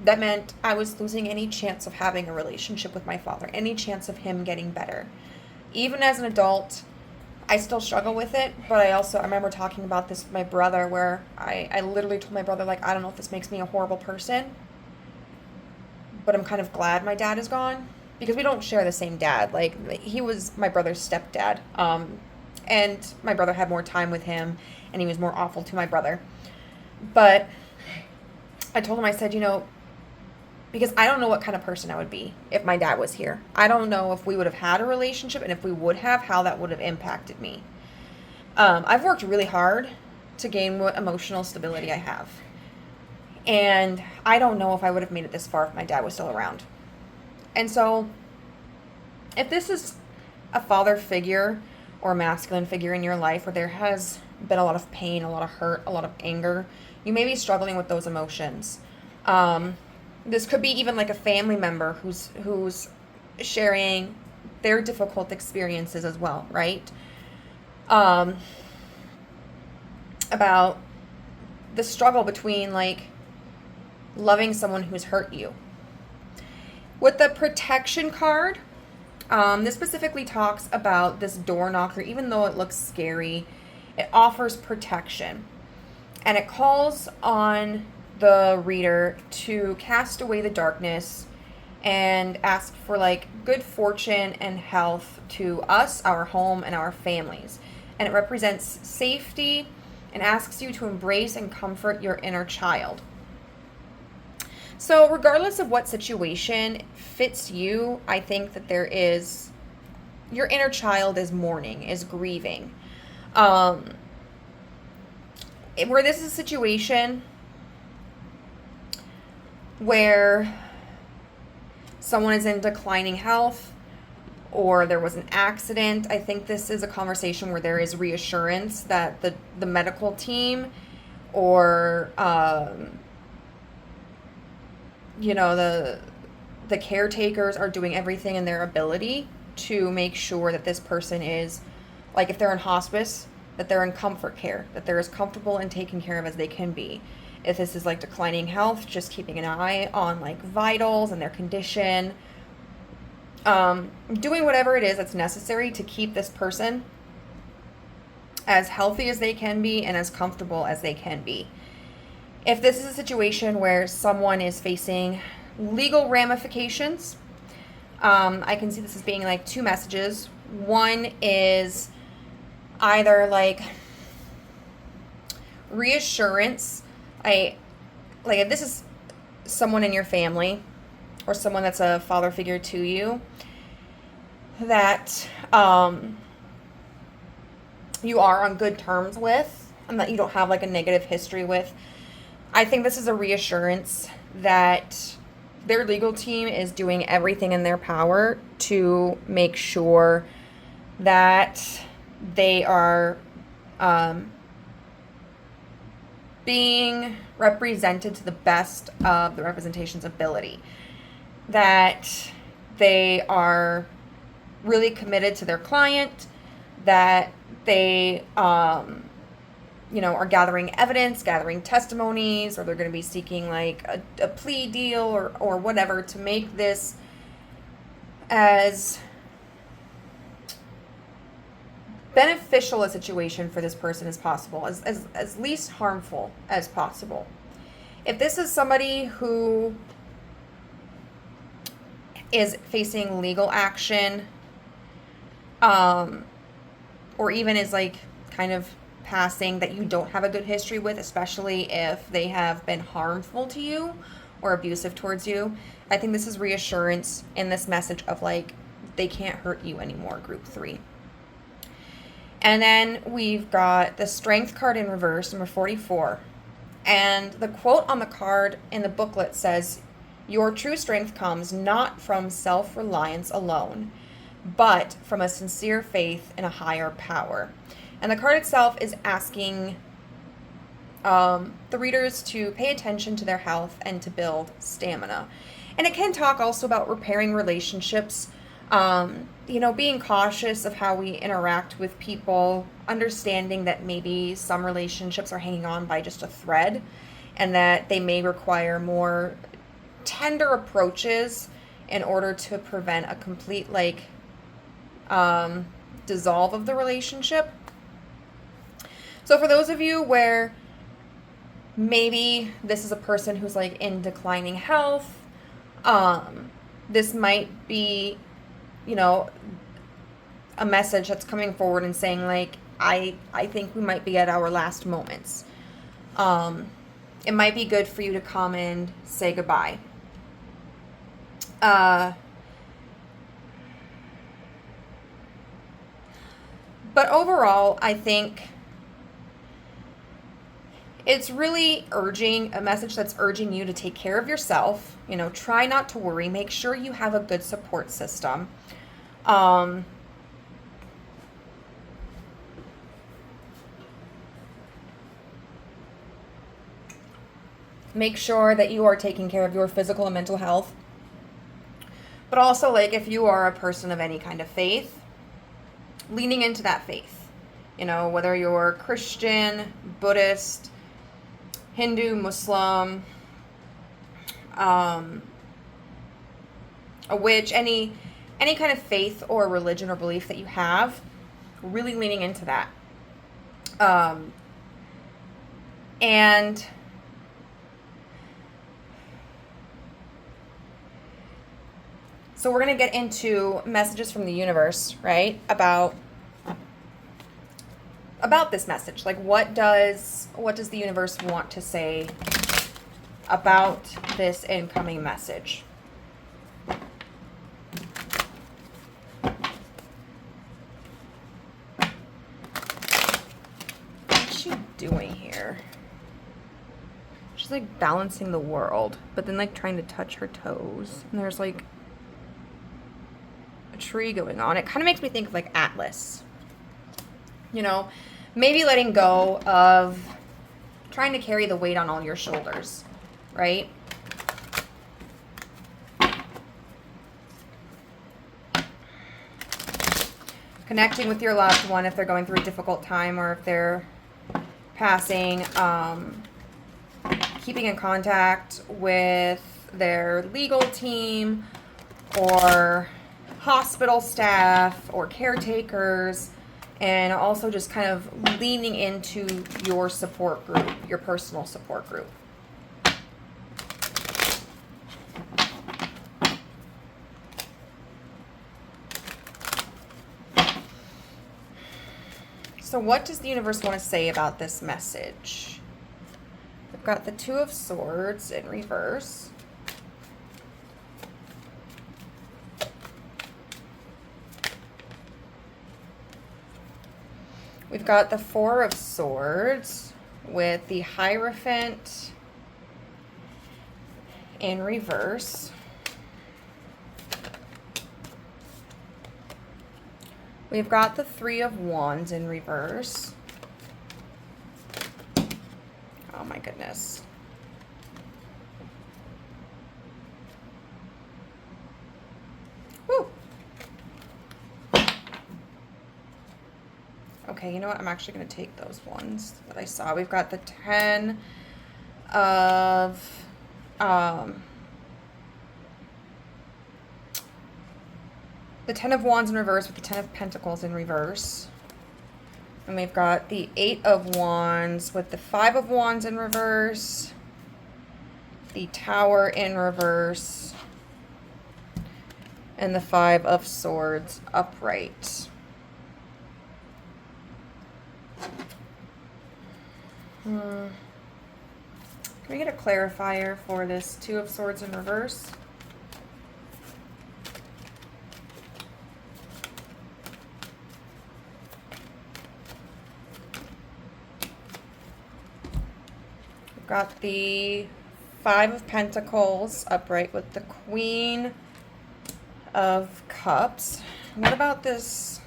that meant I was losing any chance of having a relationship with my father, any chance of him getting better. Even as an adult, I still struggle with it, but I remember talking about this with my brother, where I literally told my brother, like, I don't know if this makes me a horrible person, but I'm kind of glad my dad is gone, because we don't share the same dad. Like, he was my brother's stepdad, and my brother had more time with him, and he was more awful to my brother. But I told him, I said, because I don't know what kind of person I would be if my dad was here. I don't know if we would have had a relationship, and if we would have, how that would have impacted me. I've worked really hard to gain what emotional stability I have. And I don't know if I would have made it this far if my dad was still around. And so, if this is a father figure or a masculine figure in your life where there has been a lot of pain, a lot of hurt, a lot of anger, you may be struggling with those emotions. This could be even like a family member who's sharing their difficult experiences as well, right? About the struggle between like loving someone who's hurt you. With the protection card, this specifically talks about this door knocker. Even though it looks scary, it offers protection. And it calls on the reader to cast away the darkness and ask for like good fortune and health to us, our home, and our families. And it represents safety and asks you to embrace and comfort your inner child. So regardless of what situation fits you, I think that your inner child is mourning, is grieving. Where this is a situation where someone is in declining health, or there was an accident, I think this is a conversation where there is reassurance that the medical team or the caretakers are doing everything in their ability to make sure that this person is, like, if they're in hospice, that they're in comfort care, that they're as comfortable and taken care of as they can be. If this is like declining health, just keeping an eye on like vitals and their condition, doing whatever it is that's necessary to keep this person as healthy as they can be and as comfortable as they can be. If this is a situation where someone is facing legal ramifications, I can see this as being like two messages. One is either like reassurance, like if this is someone in your family or someone that's a father figure to you that you are on good terms with and that you don't have like a negative history with, I think this is a reassurance that their legal team is doing everything in their power to make sure that they are being represented to the best of the representation's ability. That they are really committed to their client, that they, you know, are gathering evidence, gathering testimonies, or they're going to be seeking like a plea deal or whatever to make this as beneficial a situation for this person as possible, as least harmful as possible. If this is somebody who is facing legal action, or even is like kind of passing that you don't have a good history with, especially if they have been harmful to you or abusive towards you, I think this is reassurance in this message of like, they can't hurt you anymore, group 3. And then we've got the Strength card in reverse, number 44. And the quote on the card in the booklet says, "Your true strength comes not from self-reliance alone, but from a sincere faith in a higher power." And the card itself is asking the readers to pay attention to their health and to build stamina. And it can talk also about repairing relationships, you know, being cautious of how we interact with people, understanding that maybe some relationships are hanging on by just a thread and that they may require more tender approaches in order to prevent a complete like dissolve of the relationship. So for those of you where maybe this is a person who's like in declining health, this might be, you know, a message that's coming forward and saying like, I think we might be at our last moments. It might be good for you to come and say goodbye. But overall, I think it's really a message that's urging you to take care of yourself. You know, try not to worry. Make sure you have a good support system. Make sure that you are taking care of your physical and mental health. But also, like, if you are a person of any kind of faith, leaning into that faith. You know, whether you're Christian, Buddhist, Hindu, Muslim, a witch, any kind of faith or religion or belief that you have, really leaning into that. And so we're going to get into messages from the universe, right? About this message. Like, what does the universe want to say about this incoming message? What's she doing here? She's like balancing the world, but then like trying to touch her toes. And there's like a tree going on. It kind of makes me think of like Atlas. You know, maybe letting go of trying to carry the weight on all your shoulders, right? Connecting with your loved one if they're going through a difficult time or if they're passing, keeping in contact with their legal team or hospital staff or caretakers, and also just kind of leaning into your support group, your personal support group. So what does the universe want to say about this message? We've got the Two of Swords in reverse. We've got the Four of Swords with the Hierophant in reverse. We've got the Three of Wands in reverse. Oh, my goodness. Woo. Okay, you know what? I'm actually going to take those ones that I saw. We've got the 10 of... the 10 of Wands in reverse with the 10 of Pentacles in reverse. And we've got the 8 of Wands with the 5 of Wands in reverse. The Tower in reverse. And the 5 of Swords upright. Can we get a clarifier for this 2 of Swords in reverse? We've got the 5 of Pentacles upright with the Queen of Cups. What about this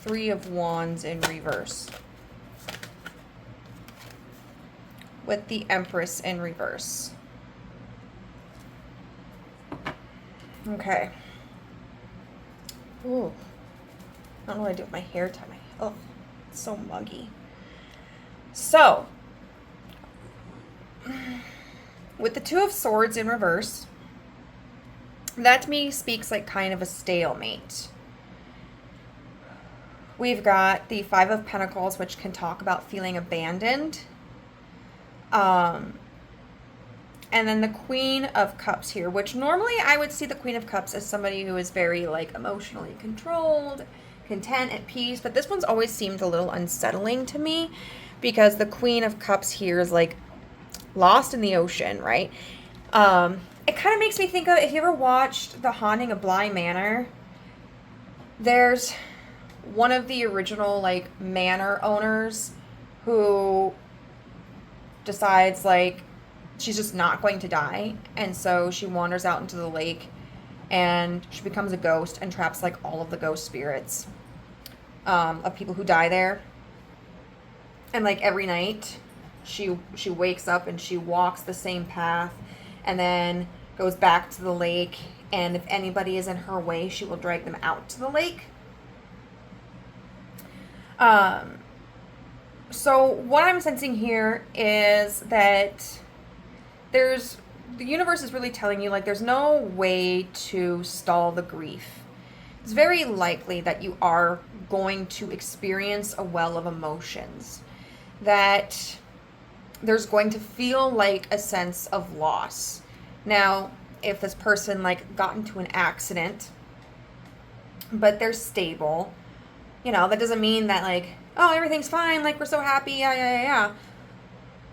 3 of Wands in reverse? With the Empress in reverse. Okay. Ooh. I don't know what I do with my hair tie. Oh, it's so muggy. So, with the 2 of Swords in reverse, that to me speaks like kind of a stalemate. We've got the 5 of Pentacles, which can talk about feeling abandoned. And then the Queen of Cups here, which normally I would see the Queen of Cups as somebody who is very like emotionally controlled, content, at peace. But this one's always seemed a little unsettling to me because the Queen of Cups here is like lost in the ocean, right? It kind of makes me think of, if you ever watched The Haunting of Bly Manor, there's one of the original like manor owners who decides like she's just not going to die, and so she wanders out into the lake and she becomes a ghost and traps like all of the ghost spirits of people who die there. And like every night she wakes up and she walks the same path and then goes back to the lake, and if anybody is in her way, she will drag them out to the lake. So what I'm sensing here is that the universe is really telling you like there's no way to stall the grief. It's very likely that you are going to experience a well of emotions, that there's going to feel like a sense of loss. Now, if this person like got into an accident, but they're stable, that doesn't mean that like, oh, everything's fine, like we're so happy, yeah.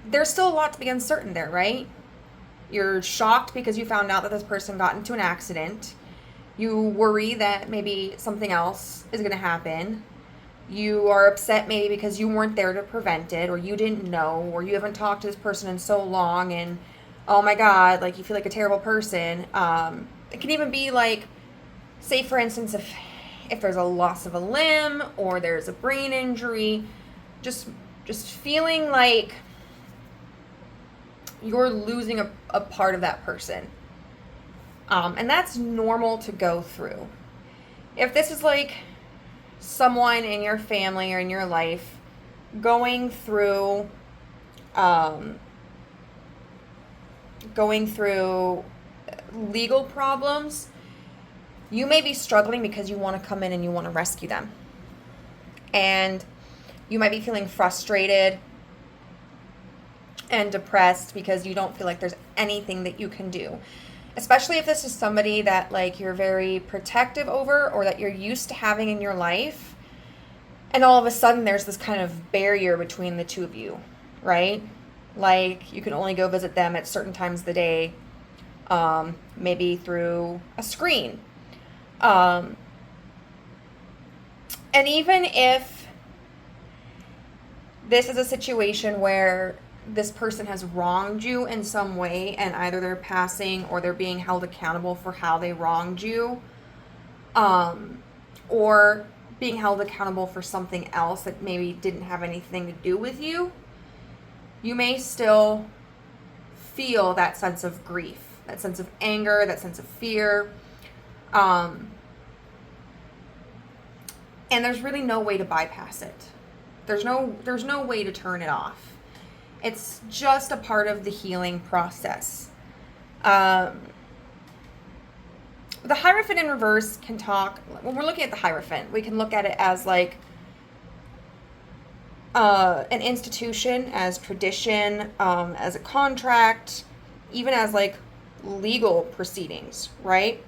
There's still a lot to be uncertain there, right? You're shocked because you found out that this person got into an accident. You worry that maybe something else is going to happen. You are upset maybe because you weren't there to prevent it, or you didn't know, or you haven't talked to this person in so long, and oh my God, like you feel like a terrible person. It can even be like, say for instance, if there's a loss of a limb or there's a brain injury, just feeling like you're losing a part of that person. And that's normal to go through. If this is like someone in your family or in your life going through legal problems, you may be struggling because you want to come in and you want to rescue them. And you might be feeling frustrated and depressed because you don't feel like there's anything that you can do. Especially if this is somebody that like you're very protective over or that you're used to having in your life. And all of a sudden there's this kind of barrier between the two of you, right? Like you can only go visit them at certain times of the day, maybe through a screen. And even if this is a situation where this person has wronged you in some way and either they're passing or they're being held accountable for how they wronged you, or being held accountable for something else that maybe didn't have anything to do with you, you may still feel that sense of grief, that sense of anger, that sense of fear. And there's really no way to bypass it. There's no way to turn it off. It's just a part of the healing process. The Hierophant in reverse can talk, when we're looking at the Hierophant, we can look at it as like an institution, as tradition, as a contract, even as like legal proceedings, right?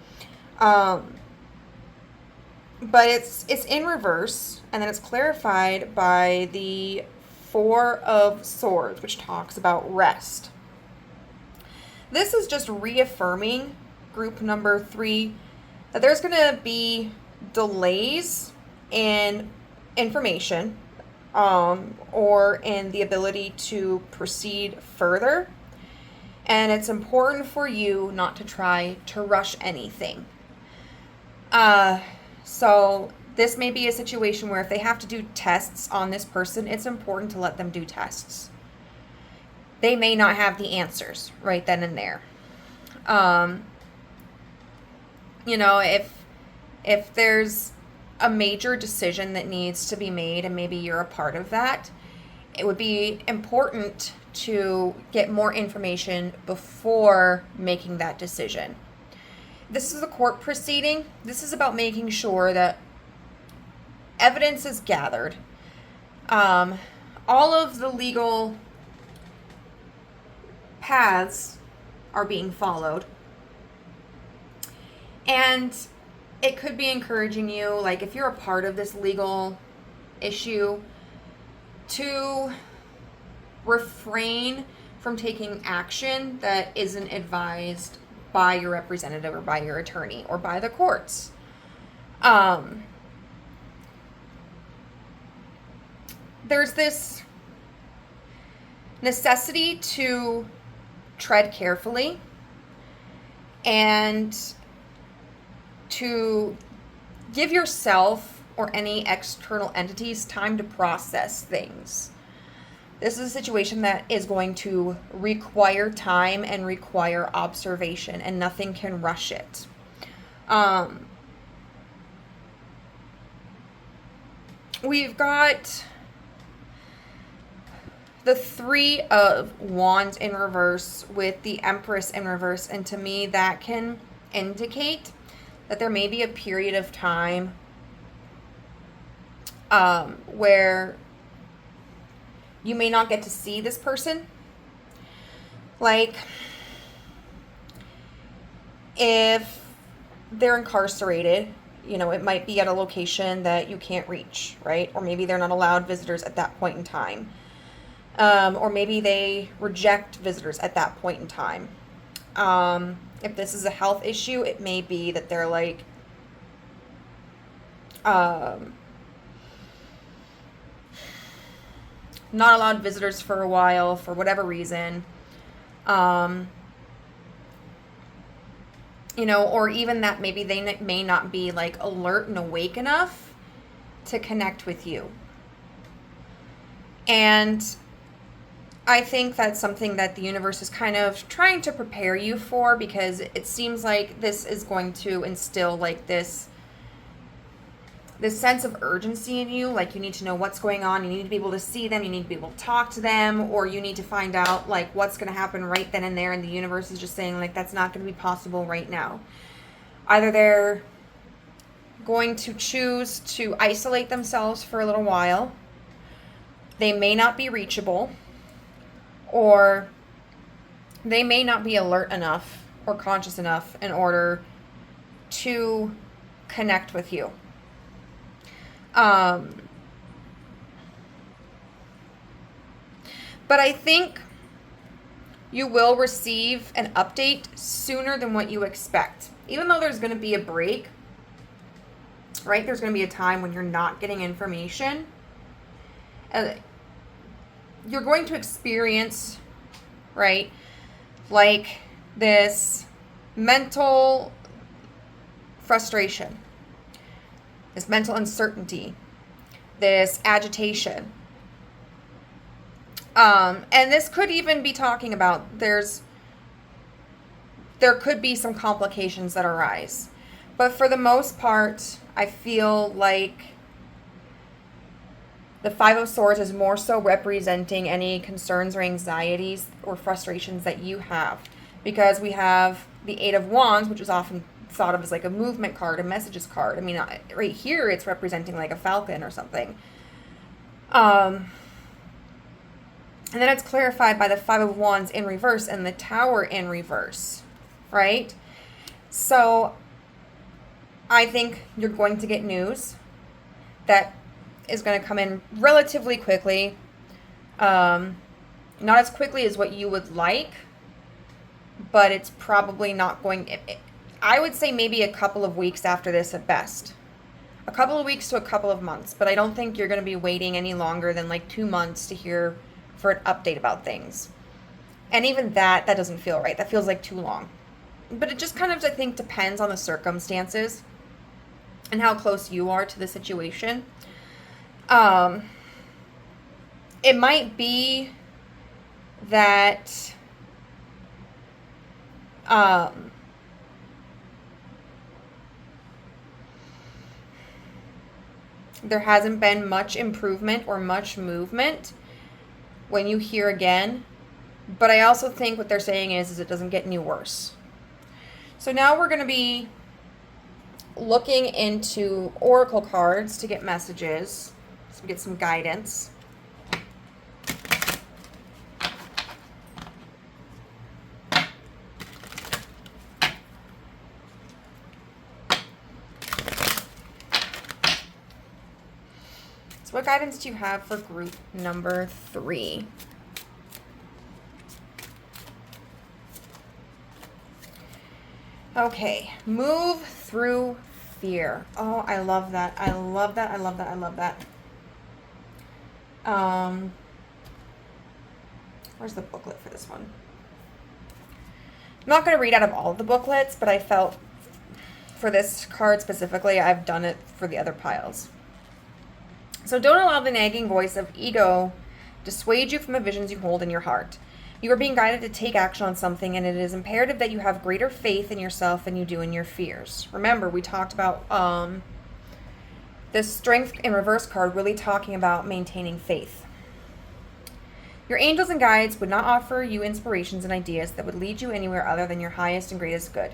But it's in reverse, and then it's clarified by the Four of Swords, which talks about rest. This is just reaffirming group number 3 that there's going to be delays in information or in the ability to proceed further. And it's important for you not to try to rush anything. So this may be a situation where if they have to do tests on this person, it's important to let them do tests. They may not have the answers right then and there. You know, if there's a major decision that needs to be made and maybe you're a part of that, it would be important to get more information before making that decision. This is a court proceeding. This is about making sure that evidence is gathered. All of the legal paths are being followed. And it could be encouraging you, like if you're a part of this legal issue, to refrain from taking action that isn't advised by your representative or by your attorney or by the courts. There's this necessity to tread carefully and to give yourself or any external entities time to process things. This is a situation that is going to require time and require observation, and nothing can rush it. We've got the Three of Wands in reverse with the Empress in reverse, and to me that can indicate that there may be a period of time where you may not get to see this person. Like, if they're incarcerated, you know, it might be at a location that you can't reach, right? Or maybe they're not allowed visitors at that point in time. Or maybe they reject visitors at that point in time. If this is a health issue, it may be that they're like, not allowed visitors for a while for whatever reason. You know, or even that maybe they may not be like alert and awake enough to connect with you. And I think that's something that the universe is kind of trying to prepare you for, because it seems like this is going to instill like this sense of urgency in you. Like, you need to know what's going on. You need to be able to see them. You need to be able to talk to them, or you need to find out like what's going to happen right then and there. And the universe is just saying like, that's not going to be possible right now. Either they're going to choose to isolate themselves for a little while. They may not be reachable, or they may not be alert enough or conscious enough in order to connect with you. But I think you will receive an update sooner than what you expect. Even though there's going to be a break, right? There's going to be a time when you're not getting information. You're going to experience, right, like this mental frustration, this mental uncertainty, this agitation. And this could even be talking about there could be some complications that arise. But for the most part, I feel like the Five of Swords is more so representing any concerns or anxieties or frustrations that you have. Because we have the Eight of Wands, which is often thought of as like a movement card, a messages card. I mean, right here it's representing like a falcon or something. And then it's clarified by the Five of Wands in reverse and the Tower in reverse, right? So I think you're going to get news that is going to come in relatively quickly. Not as quickly as what you would like, but it's probably not going... I would say maybe a couple of weeks after this at best. A couple of weeks to a couple of months, but I don't think you're going to be waiting any longer than like 2 months to hear for an update about things. And even that doesn't feel right. That feels like too long. But it just kind of, I think, depends on the circumstances and how close you are to the situation. It might be that there hasn't been much improvement or much movement when you hear again. But I also think what they're saying is it doesn't get any worse. So now we're going to be looking into oracle cards to get messages, so we get some guidance. So what guidance do you have for group number 3? Okay, move through fear. Oh, I love that. I love that. I love that. I love that. Where's the booklet for this one? I'm not going to read out of all of the booklets, but I felt for this card specifically, I've done it for the other piles. So don't allow the nagging voice of ego dissuade you from the visions you hold in your heart. You are being guided to take action on something, and it is imperative that you have greater faith in yourself than you do in your fears. Remember, we talked about this strength in reverse card really talking about maintaining faith. Your angels and guides would not offer you inspirations and ideas that would lead you anywhere other than your highest and greatest good.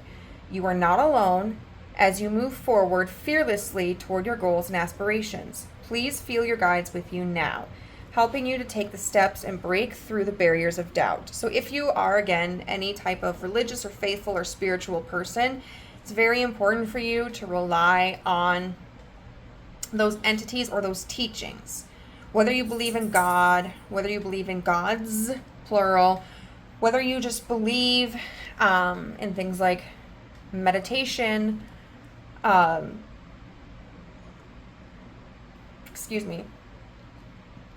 You are not alone as you move forward fearlessly toward your goals and aspirations. Please feel your guides with you now, helping you to take the steps and break through the barriers of doubt. So if you are, again, any type of religious or faithful or spiritual person, it's very important for you to rely on those entities or those teachings. Whether you believe in God, whether you believe in gods, plural, whether you just believe in things like meditation, the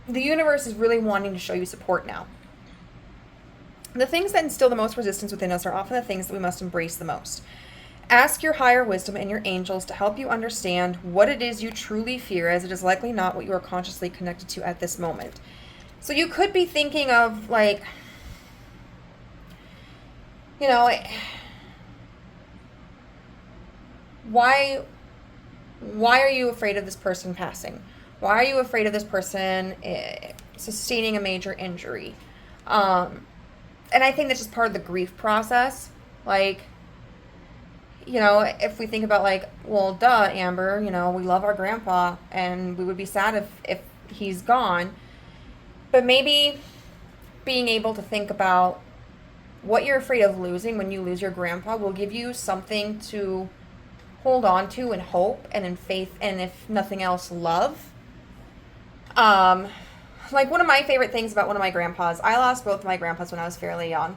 universe is really wanting to show you support now. The things that instill the most resistance within us are often the things that we must embrace the most. Ask your higher wisdom and your angels to help you understand what it is you truly fear, as it is likely not what you are consciously connected to at this moment. So you could be thinking of, like, you know, why are you afraid of this person passing? Why are you afraid of this person sustaining a major injury? And I think that's just part of the grief process. Like, you know, if we think about, like, well, duh, Amber, you know, we love our grandpa and we would be sad if he's gone. But maybe being able to think about what you're afraid of losing when you lose your grandpa will give you something to hold on to in hope and in faith, and if nothing else, love. Like, one of my favorite things about one of my grandpas, I lost both of my grandpas when I was fairly young,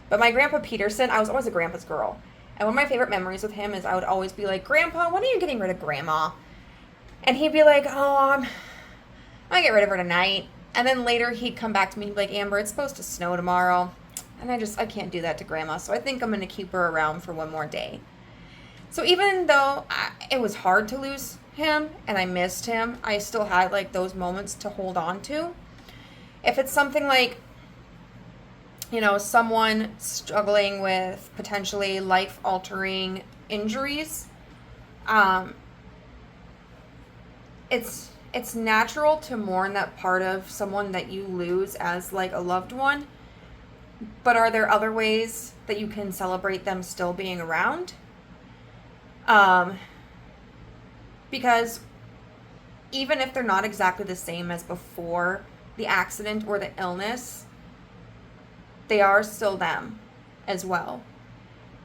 but my grandpa Peterson, I was always a grandpa's girl. And one of my favorite memories with him is I would always be like, Grandpa, when are you getting rid of Grandma? And he'd be like, oh, I'm going to get rid of her tonight. And then later he'd come back to me and be like, Amber, it's supposed to snow tomorrow. And I can't do that to Grandma, so I think I'm going to keep her around for one more day. So even though it was hard to lose him and I missed him, I still had, like, those moments to hold on to. If it's something like, you know, someone struggling with potentially life-altering injuries, it's natural to mourn that part of someone that you lose as like a loved one. But are there other ways that you can celebrate them still being around? Because even if they're not exactly the same as before the accident or the illness, they are still them as well.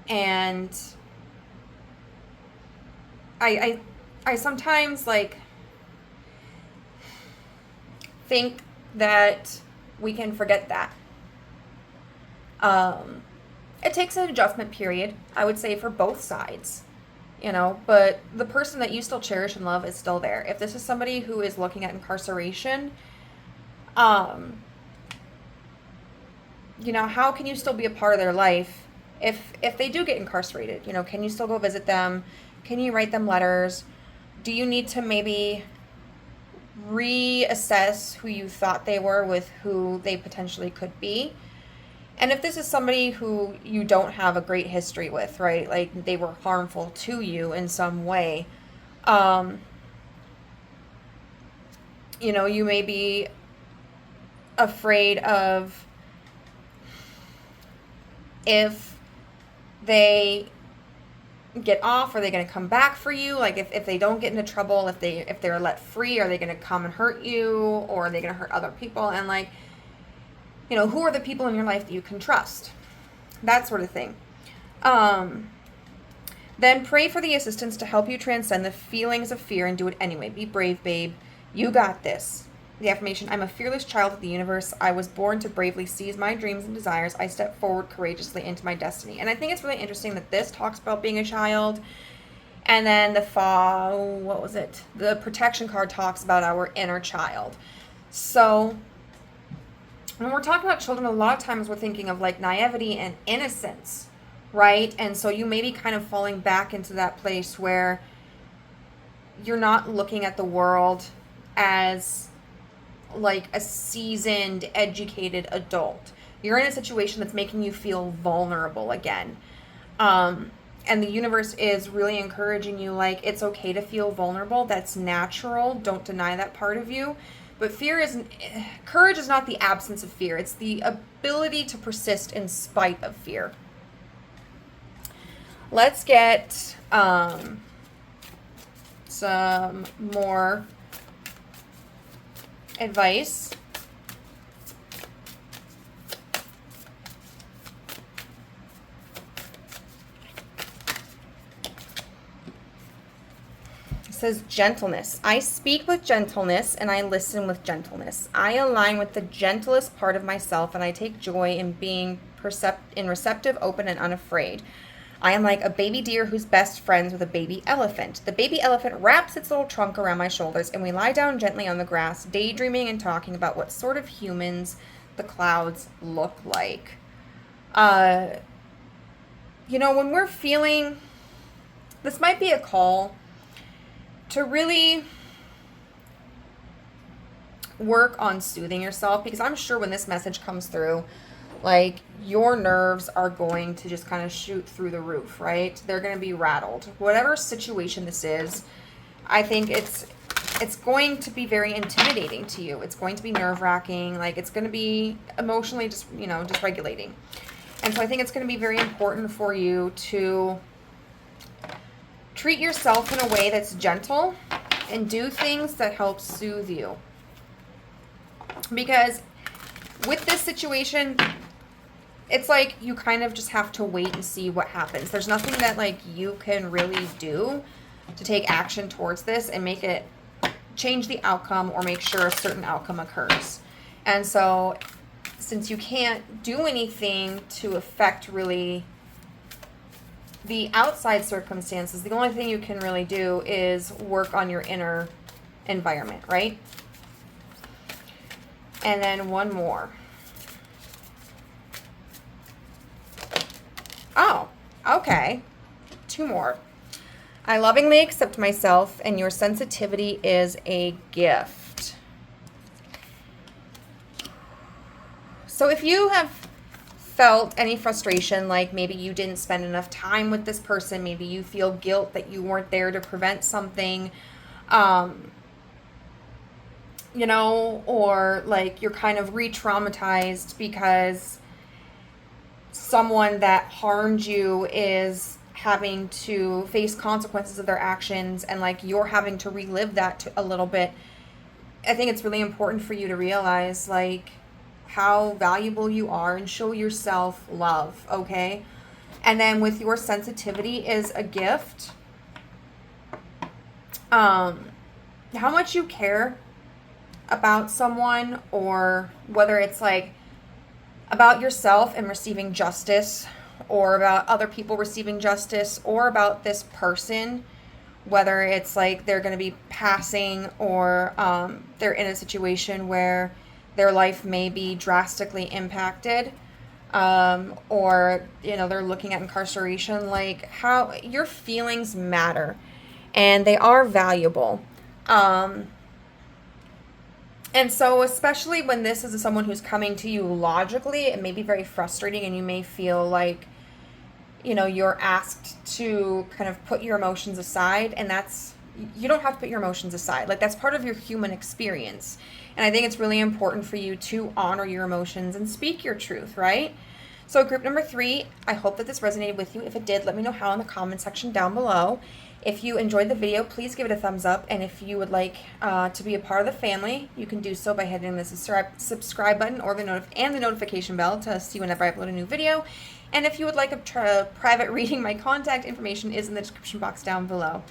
And I sometimes like think that we can forget that. It takes an adjustment period, I would say, for both sides, you know, but the person that you still cherish and love is still there. If this is somebody who is looking at incarceration, you know, how can you still be a part of their life if they do get incarcerated? You know, can you still go visit them? Can you write them letters? Do you need to maybe reassess who you thought they were with who they potentially could be? And if this is somebody who you don't have a great history with, right? Like they were harmful to you in some way, you know, you may be afraid of if they get off, are they going to come back for you? Like if they don't get into trouble, if they're let free, are they going to come and hurt you, or are they going to hurt other people? And like, you know, who are the people in your life that you can trust? That sort of thing. Then pray for the assistance to help you transcend the feelings of fear and do it anyway. Be brave, babe. You got this. The affirmation, I'm a fearless child of the universe. I was born to bravely seize my dreams and desires. I step forward courageously into my destiny. And I think it's really interesting that this talks about being a child. And then the The protection card talks about our inner child. So when we're talking about children, a lot of times we're thinking of like naivety and innocence, right? And so you may be kind of falling back into that place where you're not looking at the world as like a seasoned, educated adult. You're in a situation that's making you feel vulnerable again. And the universe is really encouraging you, like, it's okay to feel vulnerable. That's natural. Don't deny that part of you. But courage is not the absence of fear. It's the ability to persist in spite of fear. Let's get some more advice. Says gentleness. I speak with gentleness and I listen with gentleness. I align with the gentlest part of myself and I take joy in being receptive, open, and unafraid. I am like a baby deer who's best friends with a baby elephant. The baby elephant wraps its little trunk around my shoulders and we lie down gently on the grass, daydreaming and talking about what sort of humans the clouds look like. You know, when we're feeling, this might be a call to really work on soothing yourself, because I'm sure when this message comes through, like, your nerves are going to just kind of shoot through the roof, right? They're going to be rattled. Whatever situation this is, I think it's going to be very intimidating to you. It's going to be nerve-wracking. Like, it's going to be emotionally just, you know, dysregulating. And so I think it's going to be very important for you to treat yourself in a way that's gentle and do things that help soothe you. Because with this situation, it's like you kind of just have to wait and see what happens. There's nothing that like you can really do to take action towards this and make it change the outcome or make sure a certain outcome occurs. And so since you can't do anything to affect really the outside circumstances, the only thing you can really do is work on your inner environment, right? And then one more. Oh, okay. Two more. I lovingly accept myself, and your sensitivity is a gift. So if you have felt any frustration, like maybe you didn't spend enough time with this person, maybe you feel guilt that you weren't there to prevent something, you know, or like you're kind of re-traumatized because someone that harmed you is having to face consequences of their actions, and like you're having to relive that a little bit. I think it's really important for you to realize like how valuable you are and show yourself love, okay? And then with your sensitivity is a gift. How much you care about someone, or whether it's like about yourself and receiving justice, or about other people receiving justice, or about this person, whether it's like they're going to be passing, or they're in a situation where their life may be drastically impacted, or, you know, they're looking at incarceration. Like, how your feelings matter and they are valuable. And so, especially when this is someone who's coming to you logically, it may be very frustrating, and you may feel like, you know, you're asked to kind of put your emotions aside, and you don't have to put your emotions aside. Like, that's part of your human experience. And I think it's really important for you to honor your emotions and speak your truth, right? So group number 3, I hope that this resonated with you. If it did, let me know how in the comment section down below. If you enjoyed the video, please give it a thumbs up. And if you would like to be a part of the family, you can do so by hitting the subscribe button or the notification bell to see whenever I upload a new video. And if you would like a private reading, my contact information is in the description box down below.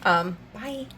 Bye.